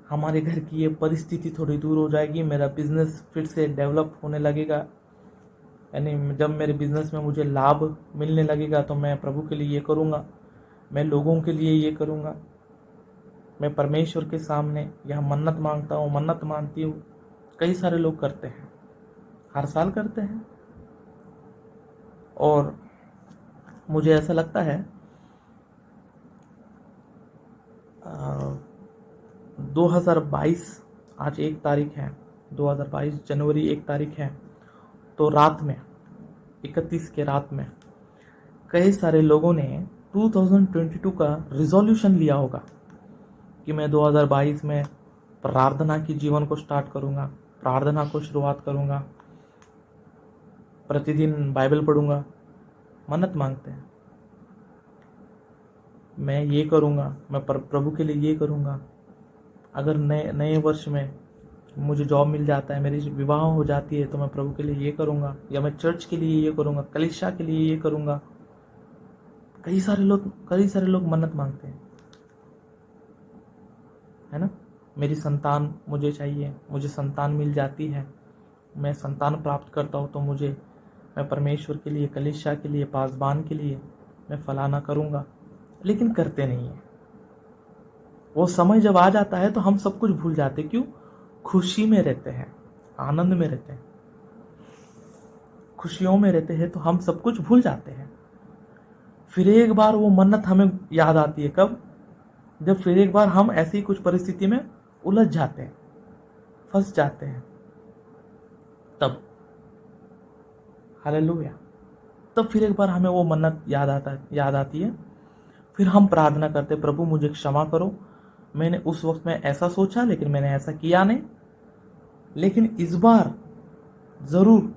हमारे घर की ये परिस्थिति थोड़ी दूर हो जाएगी, मेरा बिजनेस फिर से डेवलप होने लगेगा, यानी जब मेरे बिजनेस में मुझे लाभ मिलने लगेगा तो मैं प्रभु के लिए ये करूँगा, मैं लोगों के लिए ये करूँगा, मैं परमेश्वर के सामने यह मन्नत मांगता हूँ, मन्नत मानती हूँ। कई सारे लोग करते हैं, हर साल करते हैं। और मुझे ऐसा लगता है 2022 आज 1 तारीख है, 2022 जनवरी 1 तारीख है, तो रात में 31 के रात में कई सारे लोगों ने 2022 का रिजोल्यूशन लिया होगा कि मैं 2022 में प्रार्थना की जीवन को स्टार्ट करूँगा, प्रार्थना को शुरुआत करूँगा, प्रतिदिन बाइबल पढ़ूँगा। मन्नत मांगते हैं, मैं ये करूँगा, मैं प्रभु के लिए ये करूँगा, अगर नए वर्ष में मुझे जॉब मिल जाता है, मेरी विवाह हो जाती है, तो मैं प्रभु के लिए ये करूँगा, या मैं चर्च के लिए ये करूँगा, कलीसिया के लिए ये करूँगा। कई सारे लोग मन्नत मांगते हैं, है ना। मेरी संतान मुझे चाहिए, मुझे संतान मिल जाती है, मैं संतान प्राप्त करता हूँ तो मैं परमेश्वर के लिए, कलीसिया के लिए, पासबान के लिए मैं फलाना करूँगा, लेकिन करते नहीं है। वो समय जब आ जाता है तो हम सब कुछ भूल जाते। क्यों? खुशी में रहते हैं, आनंद में रहते हैं। खुशियों में रहते हैं तो हम सब कुछ भूल जाते हैं। फिर एक बार वो मन्नत हमें याद आती है, कब? जब फिर एक बार हम ऐसी कुछ परिस्थिति में उलझ जाते हैं, फंस जाते हैं, तब। हालेलुया। तब फिर एक बार हमें वो मन्नत याद आती है। फिर हम प्रार्थना करते, प्रभु मुझे क्षमा करो, मैंने उस वक्त में ऐसा सोचा लेकिन मैंने ऐसा किया नहीं, लेकिन इस बार ज़रूर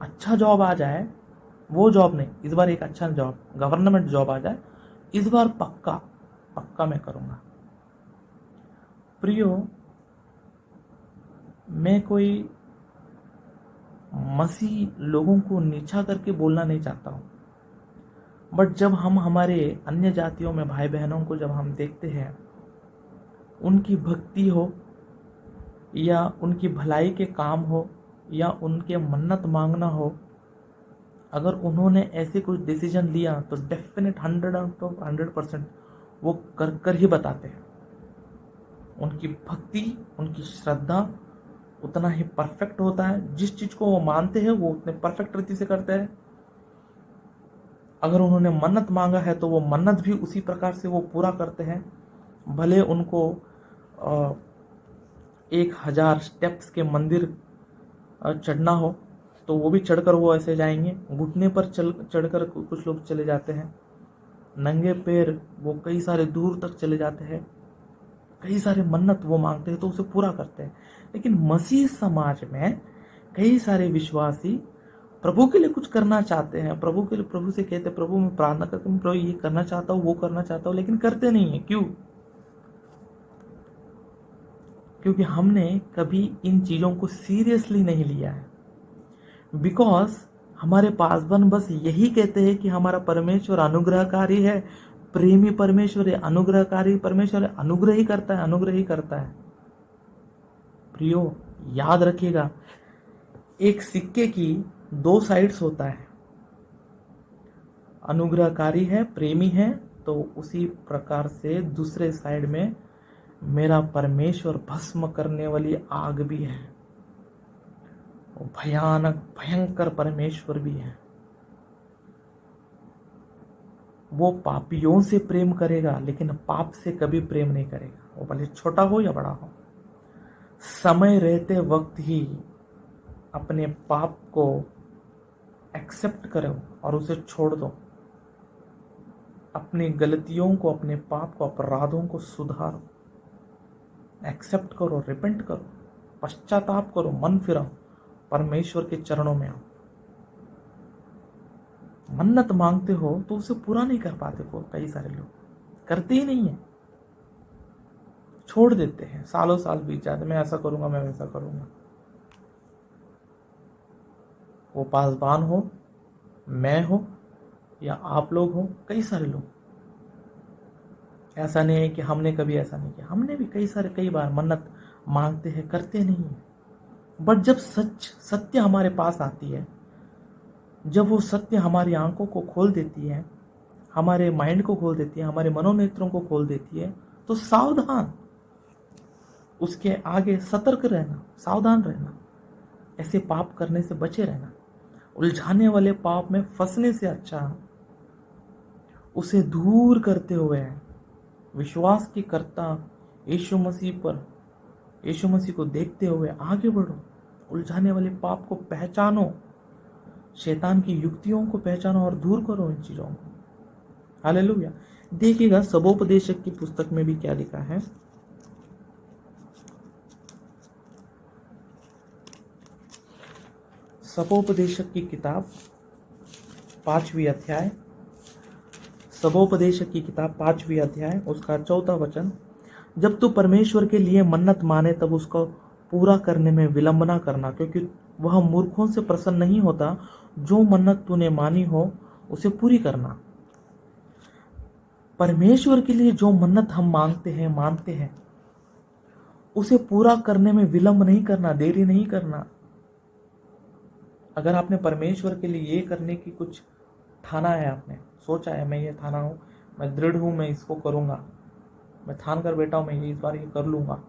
अच्छा जॉब आ जाए, वो जॉब नहीं, इस बार एक अच्छा जॉब, गवर्नमेंट जॉब आ जाए, इस बार पक्का पक्का मैं करूँगा। प्रियो, मैं कोई मसीह लोगों को नीचा करके बोलना नहीं चाहता हूँ, बट जब हम हमारे अन्य जातियों में भाई बहनों को जब हम देखते हैं, उनकी भक्ति हो या उनकी भलाई के काम हो या उनके मन्नत मांगना हो, अगर उन्होंने ऐसे कुछ डिसीजन लिया तो डेफिनेट 100% वो कर ही बताते हैं। उनकी भक्ति, उनकी श्रद्धा उतना ही परफेक्ट होता है। जिस चीज़ को वो मानते हैं वो उतने परफेक्ट रीति से करते हैं। अगर उन्होंने मन्नत मांगा है तो वो मन्नत भी उसी प्रकार से वो पूरा करते हैं। भले उनको 1000 स्टेप्स के मंदिर चढ़ना हो तो वो भी चढ़कर वो ऐसे जाएंगे। घुटने पर चढ़कर कुछ लोग चले जाते हैं, नंगे पैर वो कई सारे दूर तक चले जाते हैं, कई सारे मन्नत वो मांगते हैं तो उसे पूरा करते हैं। लेकिन मसीह समाज में कई सारे विश्वासी प्रभु के लिए कुछ करना चाहते हैं, प्रभु के लिए प्रभु से कहते हैं, प्रभु मैं प्रार्थना करता हूँ, प्रभु ये करना चाहता हूँ, वो करना चाहता हूँ, लेकिन करते नहीं है। क्यों? क्योंकि हमने कभी इन चीज़ों को सीरियसली नहीं लिया है। बिकॉज हमारे पासवान बस यही कहते हैं कि हमारा परमेश्वर अनुग्रहकारी है, प्रेमी परमेश्वर है, अनुग्रहकारी परमेश्वर है, अनुग्रह ही करता है, अनुग्रह ही करता है। प्रियो, याद रखिएगा, एक सिक्के की 2 साइड्स होता है। अनुग्रहकारी है, प्रेमी है, तो उसी प्रकार से दूसरे साइड में मेरा परमेश्वर भस्म करने वाली आग भी है, वो भयानक भयंकर परमेश्वर भी है। वो पापियों से प्रेम करेगा लेकिन पाप से कभी प्रेम नहीं करेगा, वो भले छोटा हो या बड़ा हो। समय रहते वक्त ही अपने पाप को एक्सेप्ट करो और उसे छोड़ दो। अपनी गलतियों को, अपने पाप को, अपराधों को सुधारो, एक्सेप्ट करो, रिपेंट करो, पश्चाताप करो, मन फिराओ, परमेश्वर के चरणों में आओ। मन्नत मांगते हो तो उसे पूरा नहीं कर पाते हो। कई सारे लोग करते ही नहीं है, छोड़ देते हैं, सालों साल बीत जाते, मैं ऐसा करूंगा, मैं वैसा करूंगा। वो पासवान हो, मैं हो या आप लोग हो, कई सारे लोग, ऐसा नहीं है कि हमने कभी ऐसा नहीं किया, हमने भी कई बार मन्नत मांगते हैं, करते नहीं है। बट जब सत्य हमारे पास आती है, जब वो सत्य हमारी आंखों को खोल देती है, हमारे माइंड को खोल देती है, हमारे मनोनेत्रों को खोल देती है, तो सावधान, उसके आगे सतर्क रहना, सावधान रहना, ऐसे पाप करने से बचे रहना। उलझाने वाले पाप में फंसने से अच्छा उसे दूर करते हुए विश्वास की कर्ता यीशु मसीह पर, यीशु मसीह को देखते हुए आगे बढ़ो। उलझाने वाले पाप को पहचानो, शैतान की युक्तियों को पहचानो और दूर करो इन चीजों को। हालेलुया। देखिएगा सबोपदेशक की पुस्तक में भी क्या लिखा है। सबोपदेशक की किताब 5वीं अध्याय, सबोपदेशक की किताब 5वीं अध्याय उसका 4था वचन, जब तू परमेश्वर के लिए मन्नत माने तब उसको पूरा करने में विलंब ना करना, क्योंकि वह मूर्खों से प्रसन्न नहीं होता। जो मन्नत तूने मानी हो उसे पूरी करना। परमेश्वर के लिए जो मन्नत हम मानते हैं उसे पूरा करने में विलंब नहीं करना, देरी नहीं करना। अगर आपने परमेश्वर के लिए ये करने की कुछ ठाना है, आपने सोचा है, मैं ये ठाना हूँ, मैं दृढ़ हूँ, मैं इसको करूँगा, मैं ठान कर बैठा हूँ, मैं इस बार ये कर लूँगा,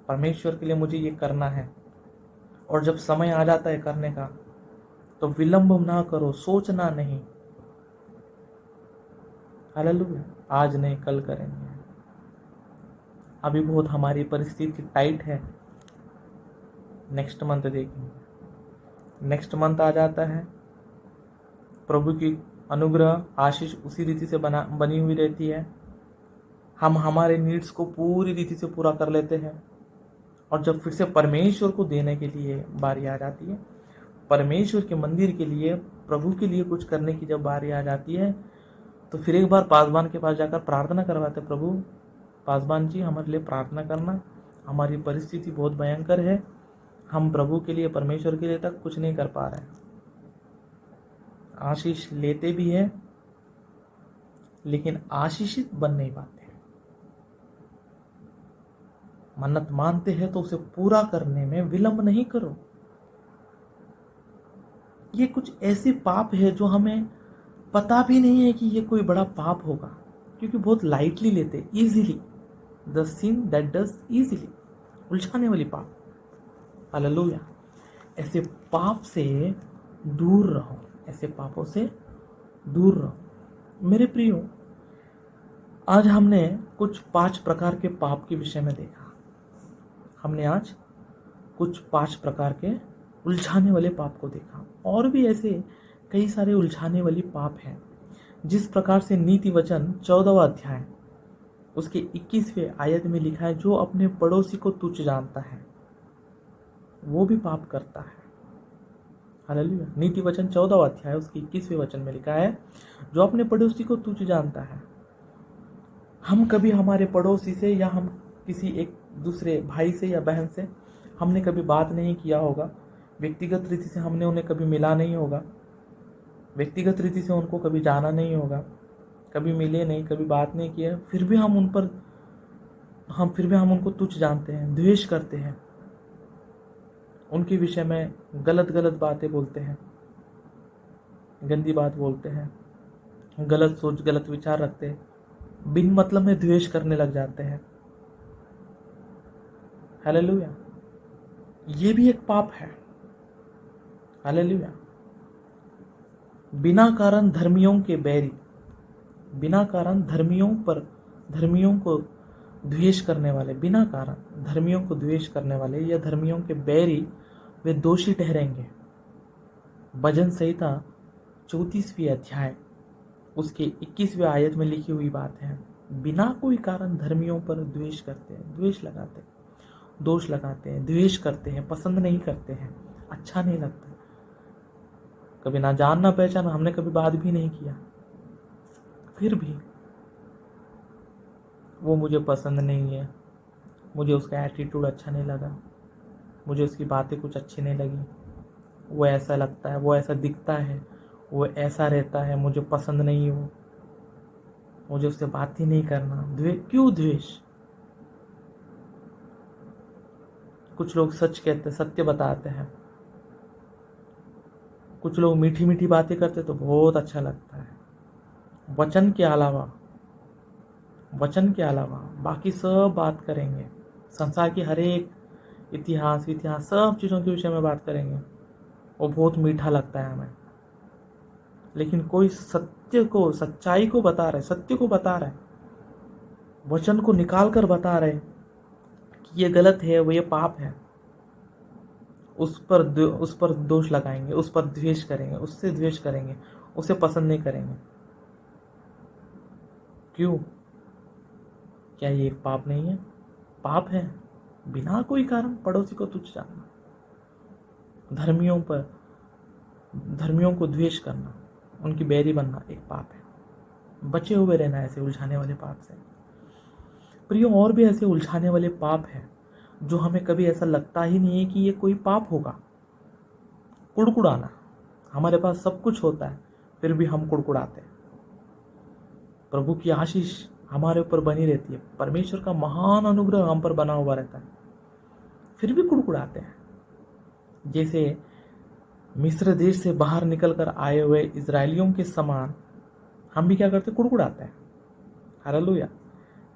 परमेश्वर के लिए मुझे ये करना है, और जब समय आ जाता है करने का तो विलंब ना करो, सोचना नहीं। हालेलुया। आज नहीं कल करेंगे। अभी बहुत हमारी परिस्थिति टाइट है, नेक्स्ट मंथ देखेंगे। नेक्स्ट मंथ आ जाता है, प्रभु की अनुग्रह आशीष उसी रीति से बनी हुई रहती है। हम हमारे नीड्स को पूरी रीति से पूरा कर लेते हैं, और जब फिर से परमेश्वर को देने के लिए बारी आ जाती है, परमेश्वर के मंदिर के लिए, प्रभु के लिए कुछ करने की जब बारी आ जाती है, तो फिर एक बार पासवान के पास जाकर प्रार्थना करवाते, प्रभु पासवान जी हमारे लिए प्रार्थना करना, हमारी परिस्थिति बहुत भयंकर है, हम प्रभु के लिए, परमेश्वर के लिए तक कुछ नहीं कर पा रहे हैं। आशीष लेते भी है, लेकिन आशीषित बन नहीं पाते। मन्नत मानते हैं तो उसे पूरा करने में विलंब नहीं करो। ये कुछ ऐसे पाप है जो हमें पता भी नहीं है कि ये कोई बड़ा पाप होगा, क्योंकि बहुत लाइटली लेते, easily, the sin that does easily, उलझाने वाली पाप। हालेलुया। ऐसे पाप से दूर रहो, ऐसे पापों से दूर रहो। मेरे प्रियो, आज हमने कुछ 5 प्रकार के पाप के विषय में देखा। हमने आज कुछ 5 प्रकार के उलझाने वाले पाप को देखा, और भी ऐसे कई सारे उलझाने वाली पाप हैं। जिस प्रकार से नीति वचन 14वां अध्याय उसके 21वें आयत में लिखा है, जो अपने पड़ोसी को तुच्छ जानता है वो भी पाप करता है। हालेलुया। नीति वचन 14वां अध्याय उसके 21वें वचन में लिखा है, जो अपने पड़ोसी को तुच्छ जानता है। हम कभी हमारे पड़ोसी से, या हम किसी एक दूसरे भाई से या बहन से हमने कभी बात नहीं किया होगा, व्यक्तिगत रीति से हमने उन्हें कभी मिला नहीं होगा, व्यक्तिगत रीति से उनको कभी जाना नहीं होगा, कभी मिले नहीं, कभी बात नहीं किया, फिर भी हम उनको तुच्छ जानते हैं, द्वेष करते हैं, उनके विषय में गलत गलत बातें बोलते हैं, गंदी बात बोलते हैं, गलत सोच, गलत विचार रखते हैं, बिन मतलब में द्वेष करने लग जाते हैं। हालेलुया। ये भी एक पाप है। हालेलुया। बिना कारण धर्मियों के बैरी, बिना कारण धर्मियों को द्वेष करने वाले, बिना कारण धर्मियों को द्वेष करने वाले या धर्मियों के बैरी, वे दोषी ठहरेंगे। भजन संहिता 34वें अध्याय उसके 21वें आयत में लिखी हुई बात है। बिना कोई कारण धर्मियों पर द्वेष करते हैं, द्वेष लगाते हैं, दोष लगाते हैं, द्वेष करते हैं, पसंद नहीं करते हैं, अच्छा नहीं लगता। कभी ना जान ना पहचान, हमने कभी बात भी नहीं किया, फिर भी वो मुझे पसंद नहीं है, मुझे उसका एटीट्यूड अच्छा नहीं लगा, मुझे उसकी बातें कुछ अच्छी नहीं लगी, वो ऐसा लगता है, वो ऐसा दिखता है, वो ऐसा रहता है, मुझे पसंद नहीं हो, मुझे उससे बात ही नहीं करना। क्यों द्वेष? कुछ लोग सच कहते, सत्य बताते हैं, कुछ लोग मीठी मीठी बातें करते तो बहुत अच्छा लगता है। वचन के अलावा बाकी सब बात करेंगे, संसार की हर एक इतिहास सब चीज़ों के विषय में बात करेंगे, वो बहुत मीठा लगता है हमें। लेकिन कोई सच्चाई को बता रहे, सत्य को बता रहे, वचन को निकाल कर बता रहे कि ये गलत है, वो ये पाप है, उस पर दोष लगाएंगे, उस पर द्वेष करेंगे, उससे द्वेष करेंगे, उसे पसंद नहीं करेंगे। क्यों? क्या ये एक पाप नहीं है? पाप है। बिना कोई कारण पड़ोसी को तुच्छ जानना, धर्मियों को द्वेष करना, उनकी बैरी बनना एक पाप है। बचे हुए रहना ऐसे उलझाने वाले पाप से। प्रियो, और भी ऐसे उलझाने वाले पाप हैं जो हमें कभी ऐसा लगता ही नहीं है कि ये कोई पाप होगा। कुड़कुड़ाना, हमारे पास सब कुछ होता है फिर भी हम कुड़कुड़ाते हैं। प्रभु की आशीष हमारे ऊपर बनी रहती है, परमेश्वर का महान अनुग्रह हम पर बना हुआ रहता है, फिर भी कुड़कुड़ाते हैं। जैसे मिस्र देश से बाहर निकलकर आए हुए इजरायलियों के समान हम भी क्या करते? कुड़कुड़ाते हैं। हालेलुया।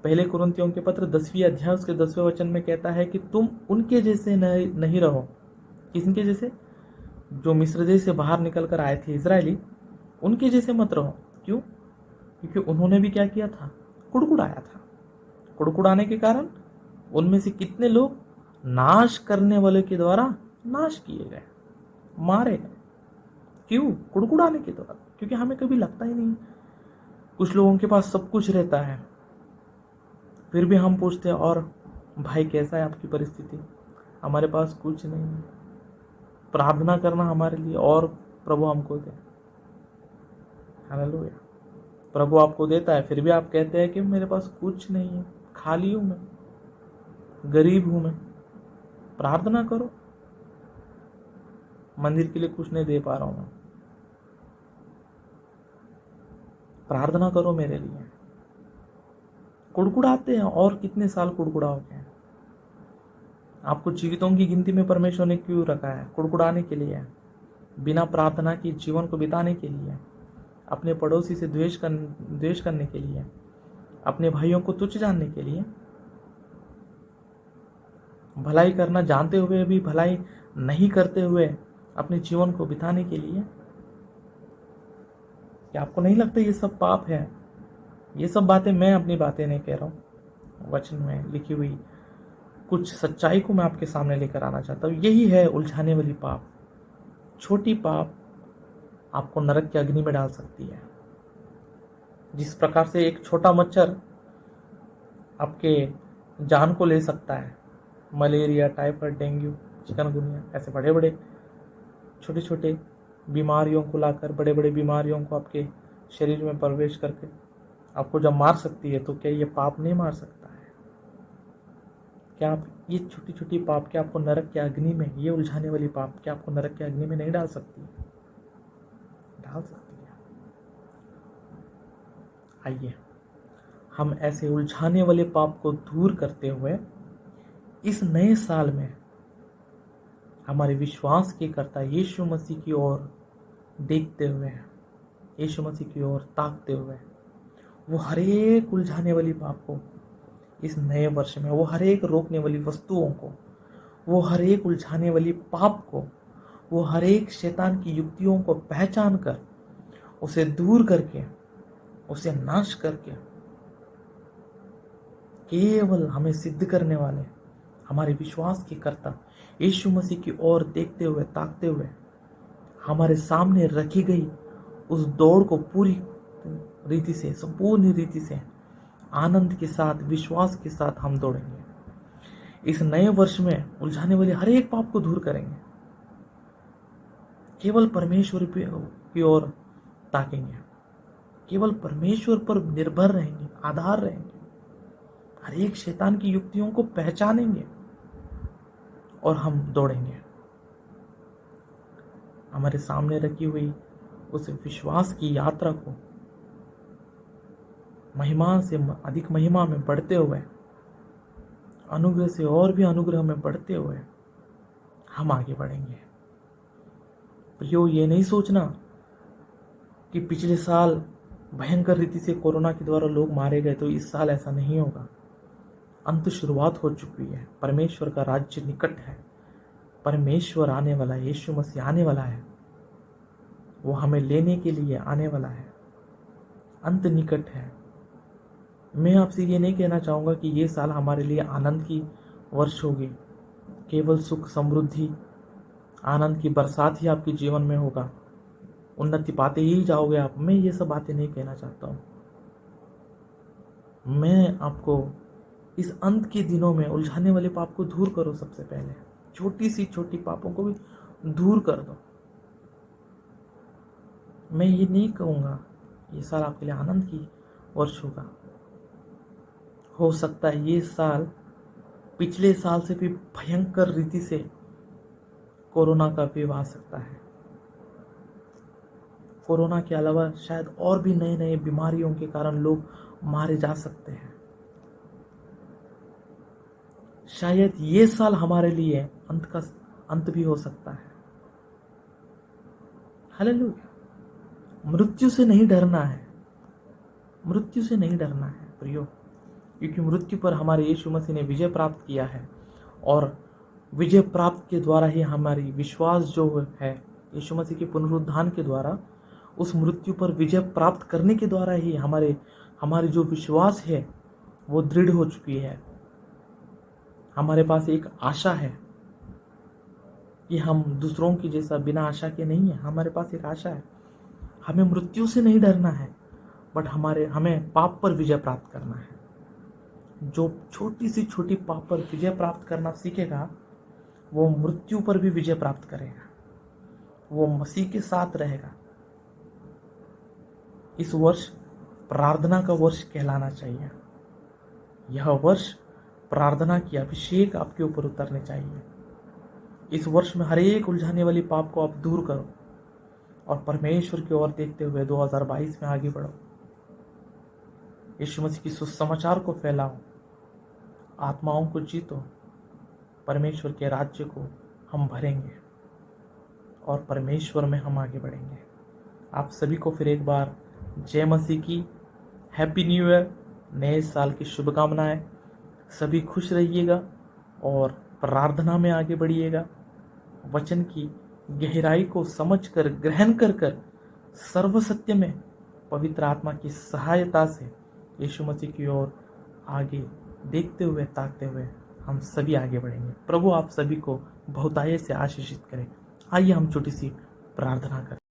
पहले कुरिन्थियों के पत्र 10वें अध्याय उसके 10वें वचन में कहता है कि तुम उनके जैसे नहीं रहो। किसके जैसे? जो मिस्र देश से बाहर निकल कर आए थे इजरायली, उनके जैसे मत रहो। क्यों? क्योंकि उन्होंने भी क्या किया था? कुड़कुड़ाया था। कुड़कुड़ाने के कारण उनमें से कितने लोग नाश करने वाले के द्वारा नाश किए गए, मारे गए। क्यों? कुड़कुड़ाने के द्वारा। क्योंकि हमें कभी लगता ही नहीं। कुछ लोगों के पास सब कुछ रहता है, फिर भी हम पूछते हैं, और भाई कैसा है आपकी परिस्थिति? हमारे पास कुछ नहीं है। प्रार्थना करना हमारे लिए, और प्रभु हमको दे। हालेलुया। प्रभु आपको देता है, फिर भी आप कहते हैं कि मेरे पास कुछ नहीं है, खाली हूं मैं, गरीब हूं मैं। प्रार्थना करो। मंदिर के लिए कुछ नहीं दे पा रहा हूं मैं, प्रार्थना करो मेरे लिए। कुड़कुड़ाते हैं, और कितने साल कुड़कुड़ाओगे? आपको जीवितों की गिनती में परमेश्वर ने क्यों रखा है? कुड़कुड़ाने के लिए, बिना प्रार्थना के जीवन को बिताने के लिए, अपने पड़ोसी से द्वेष करने के लिए, अपने भाइयों को तुच्छ जानने के लिए, भलाई करना जानते हुए भी भलाई नहीं करते हुए अपने जीवन को बिताने के लिए। क्या आपको नहीं लगता ये सब पाप है? ये सब बातें मैं अपनी बातें नहीं कह रहा हूँ, वचन में लिखी हुई कुछ सच्चाई को मैं आपके सामने लेकर आना चाहता हूँ। यही है उलझाने वाली पाप। छोटी पाप आपको नरक की अग्नि में डाल सकती है। जिस प्रकार से एक छोटा मच्छर आपके जान को ले सकता है, मलेरिया, टाइफाइड, डेंगू, चिकनगुनिया, ऐसे बड़े बड़े छोटे छोटे बीमारियों को लाकर, बड़े बड़े बीमारियों को आपके शरीर में प्रवेश करके आपको जब मार सकती है, तो क्या ये पाप नहीं मार सकता है? क्या आप ये छोटी छोटी पाप क्या आपको नरक के अग्नि में, ये उलझाने वाली पाप क्या आपको नरक के अग्नि में नहीं डाल सकती? डाल सकती है। आइए हम ऐसे उलझाने वाले पाप को दूर करते हुए इस नए साल में हमारे विश्वास के कर्ता यीशु मसीह की ओर देखते हुए, यीशु मसीह की ओर ताकते हुए, वो हर एक उलझाने वाली पाप को इस नए वर्ष में, वो हर एक रोकने वाली वस्तुओं को, वो हर एक उलझाने वाली पाप को, वो हर एक शैतान की युक्तियों को पहचान कर, उसे दूर करके, उसे नाश करके, केवल हमें सिद्ध करने वाले हमारे विश्वास के कर्ता यीशु मसीह की ओर देखते हुए, ताकते हुए, हमारे सामने रखी गई उस दौड़ को पूरी रीति से, संपूर्ण रीति से, आनंद के साथ, विश्वास के साथ हम दौड़ेंगे। इस नए वर्ष में उलझाने वाले हर एक पाप को दूर करेंगे, केवल परमेश्वर की ओर ताकेंगे, केवल परमेश्वर पर निर्भर रहेंगे, आधार रहेंगे, हर एक शैतान की युक्तियों को पहचानेंगे और हम दौड़ेंगे। हमारे सामने रखी हुई उस विश्वास की यात्रा को महिमा से अधिक महिमा में बढ़ते हुए, अनुग्रह से और भी अनुग्रह में बढ़ते हुए हम आगे बढ़ेंगे। प्रियो, ये नहीं सोचना कि पिछले साल भयंकर रीति से कोरोना के द्वारा लोग मारे गए तो इस साल ऐसा नहीं होगा। अंत शुरुआत हो चुकी है। परमेश्वर का राज्य निकट है। परमेश्वर आने वाला है, यीशु मसीह आने वाला है, वो हमें लेने के लिए आने वाला है। अंत निकट है। मैं आपसे ये नहीं कहना चाहूँगा कि ये साल हमारे लिए आनंद की वर्ष होगी, केवल सुख, समृद्धि, आनंद की बरसात ही आपके जीवन में होगा, उन्नति पाते ही जाओगे आप। मैं ये सब बातें नहीं कहना चाहता हूँ। मैं आपको इस अंत के दिनों में उलझाने वाले पाप को दूर करो। सबसे पहले छोटी सी छोटी पापों को भी दूर कर दो। मैं ये नहीं कहूँगा ये साल आपके लिए आनंद की वर्ष होगा। हो सकता है ये साल पिछले साल से भी भयंकर रीति से कोरोना का वेव आ सकता है। कोरोना के अलावा शायद और भी नए नए बीमारियों के कारण लोग मारे जा सकते हैं। शायद ये साल हमारे लिए अंत भी हो सकता है। हालेलुया। मृत्यु से नहीं डरना है, मृत्यु से नहीं डरना है प्रियो, क्योंकि मृत्यु पर हमारे यीशु मसीह ने विजय प्राप्त किया है, और विजय प्राप्त के द्वारा ही हमारी विश्वास जो है यीशु मसीह के पुनरुत्थान के द्वारा, उस मृत्यु पर विजय प्राप्त करने के द्वारा ही हमारे जो विश्वास है वो दृढ़ हो चुकी है। हमारे पास एक आशा है कि हम दूसरों की जैसा बिना आशा के नहीं है। हमारे पास एक आशा है, हमें मृत्यु से नहीं डरना है, बट हमें पाप पर विजय प्राप्त करना है। जो छोटी से छोटी पाप पर विजय प्राप्त करना सीखेगा, वो मृत्यु पर भी विजय प्राप्त करेगा, वो मसीह के साथ रहेगा। इस वर्ष प्रार्थना का वर्ष कहलाना चाहिए। यह वर्ष प्रार्थना की अभिषेक आपके ऊपर उतरने चाहिए। इस वर्ष में हर एक उलझाने वाली पाप को आप दूर करो और परमेश्वर की ओर देखते हुए 2022 में आगे बढ़ो। यीशु मसीह की सुसमाचार को फैलाओ, आत्माओं को जीतो। परमेश्वर के राज्य को हम भरेंगे और परमेश्वर में हम आगे बढ़ेंगे। आप सभी को फिर एक बार जय मसीह की, हैप्पी न्यू ईयर, नए साल की शुभकामनाएं। सभी खुश रहिएगा और प्रार्थना में आगे बढ़िएगा। वचन की गहराई को समझकर ग्रहण कर सर्व सत्य में पवित्र आत्मा की सहायता से यीशु मसीह की ओर आगे देखते हुए ताकते हुए हम सभी आगे बढ़ेंगे। प्रभु आप सभी को बहुतायत से आशीषित करें। आइए हम छोटी सी प्रार्थना करें।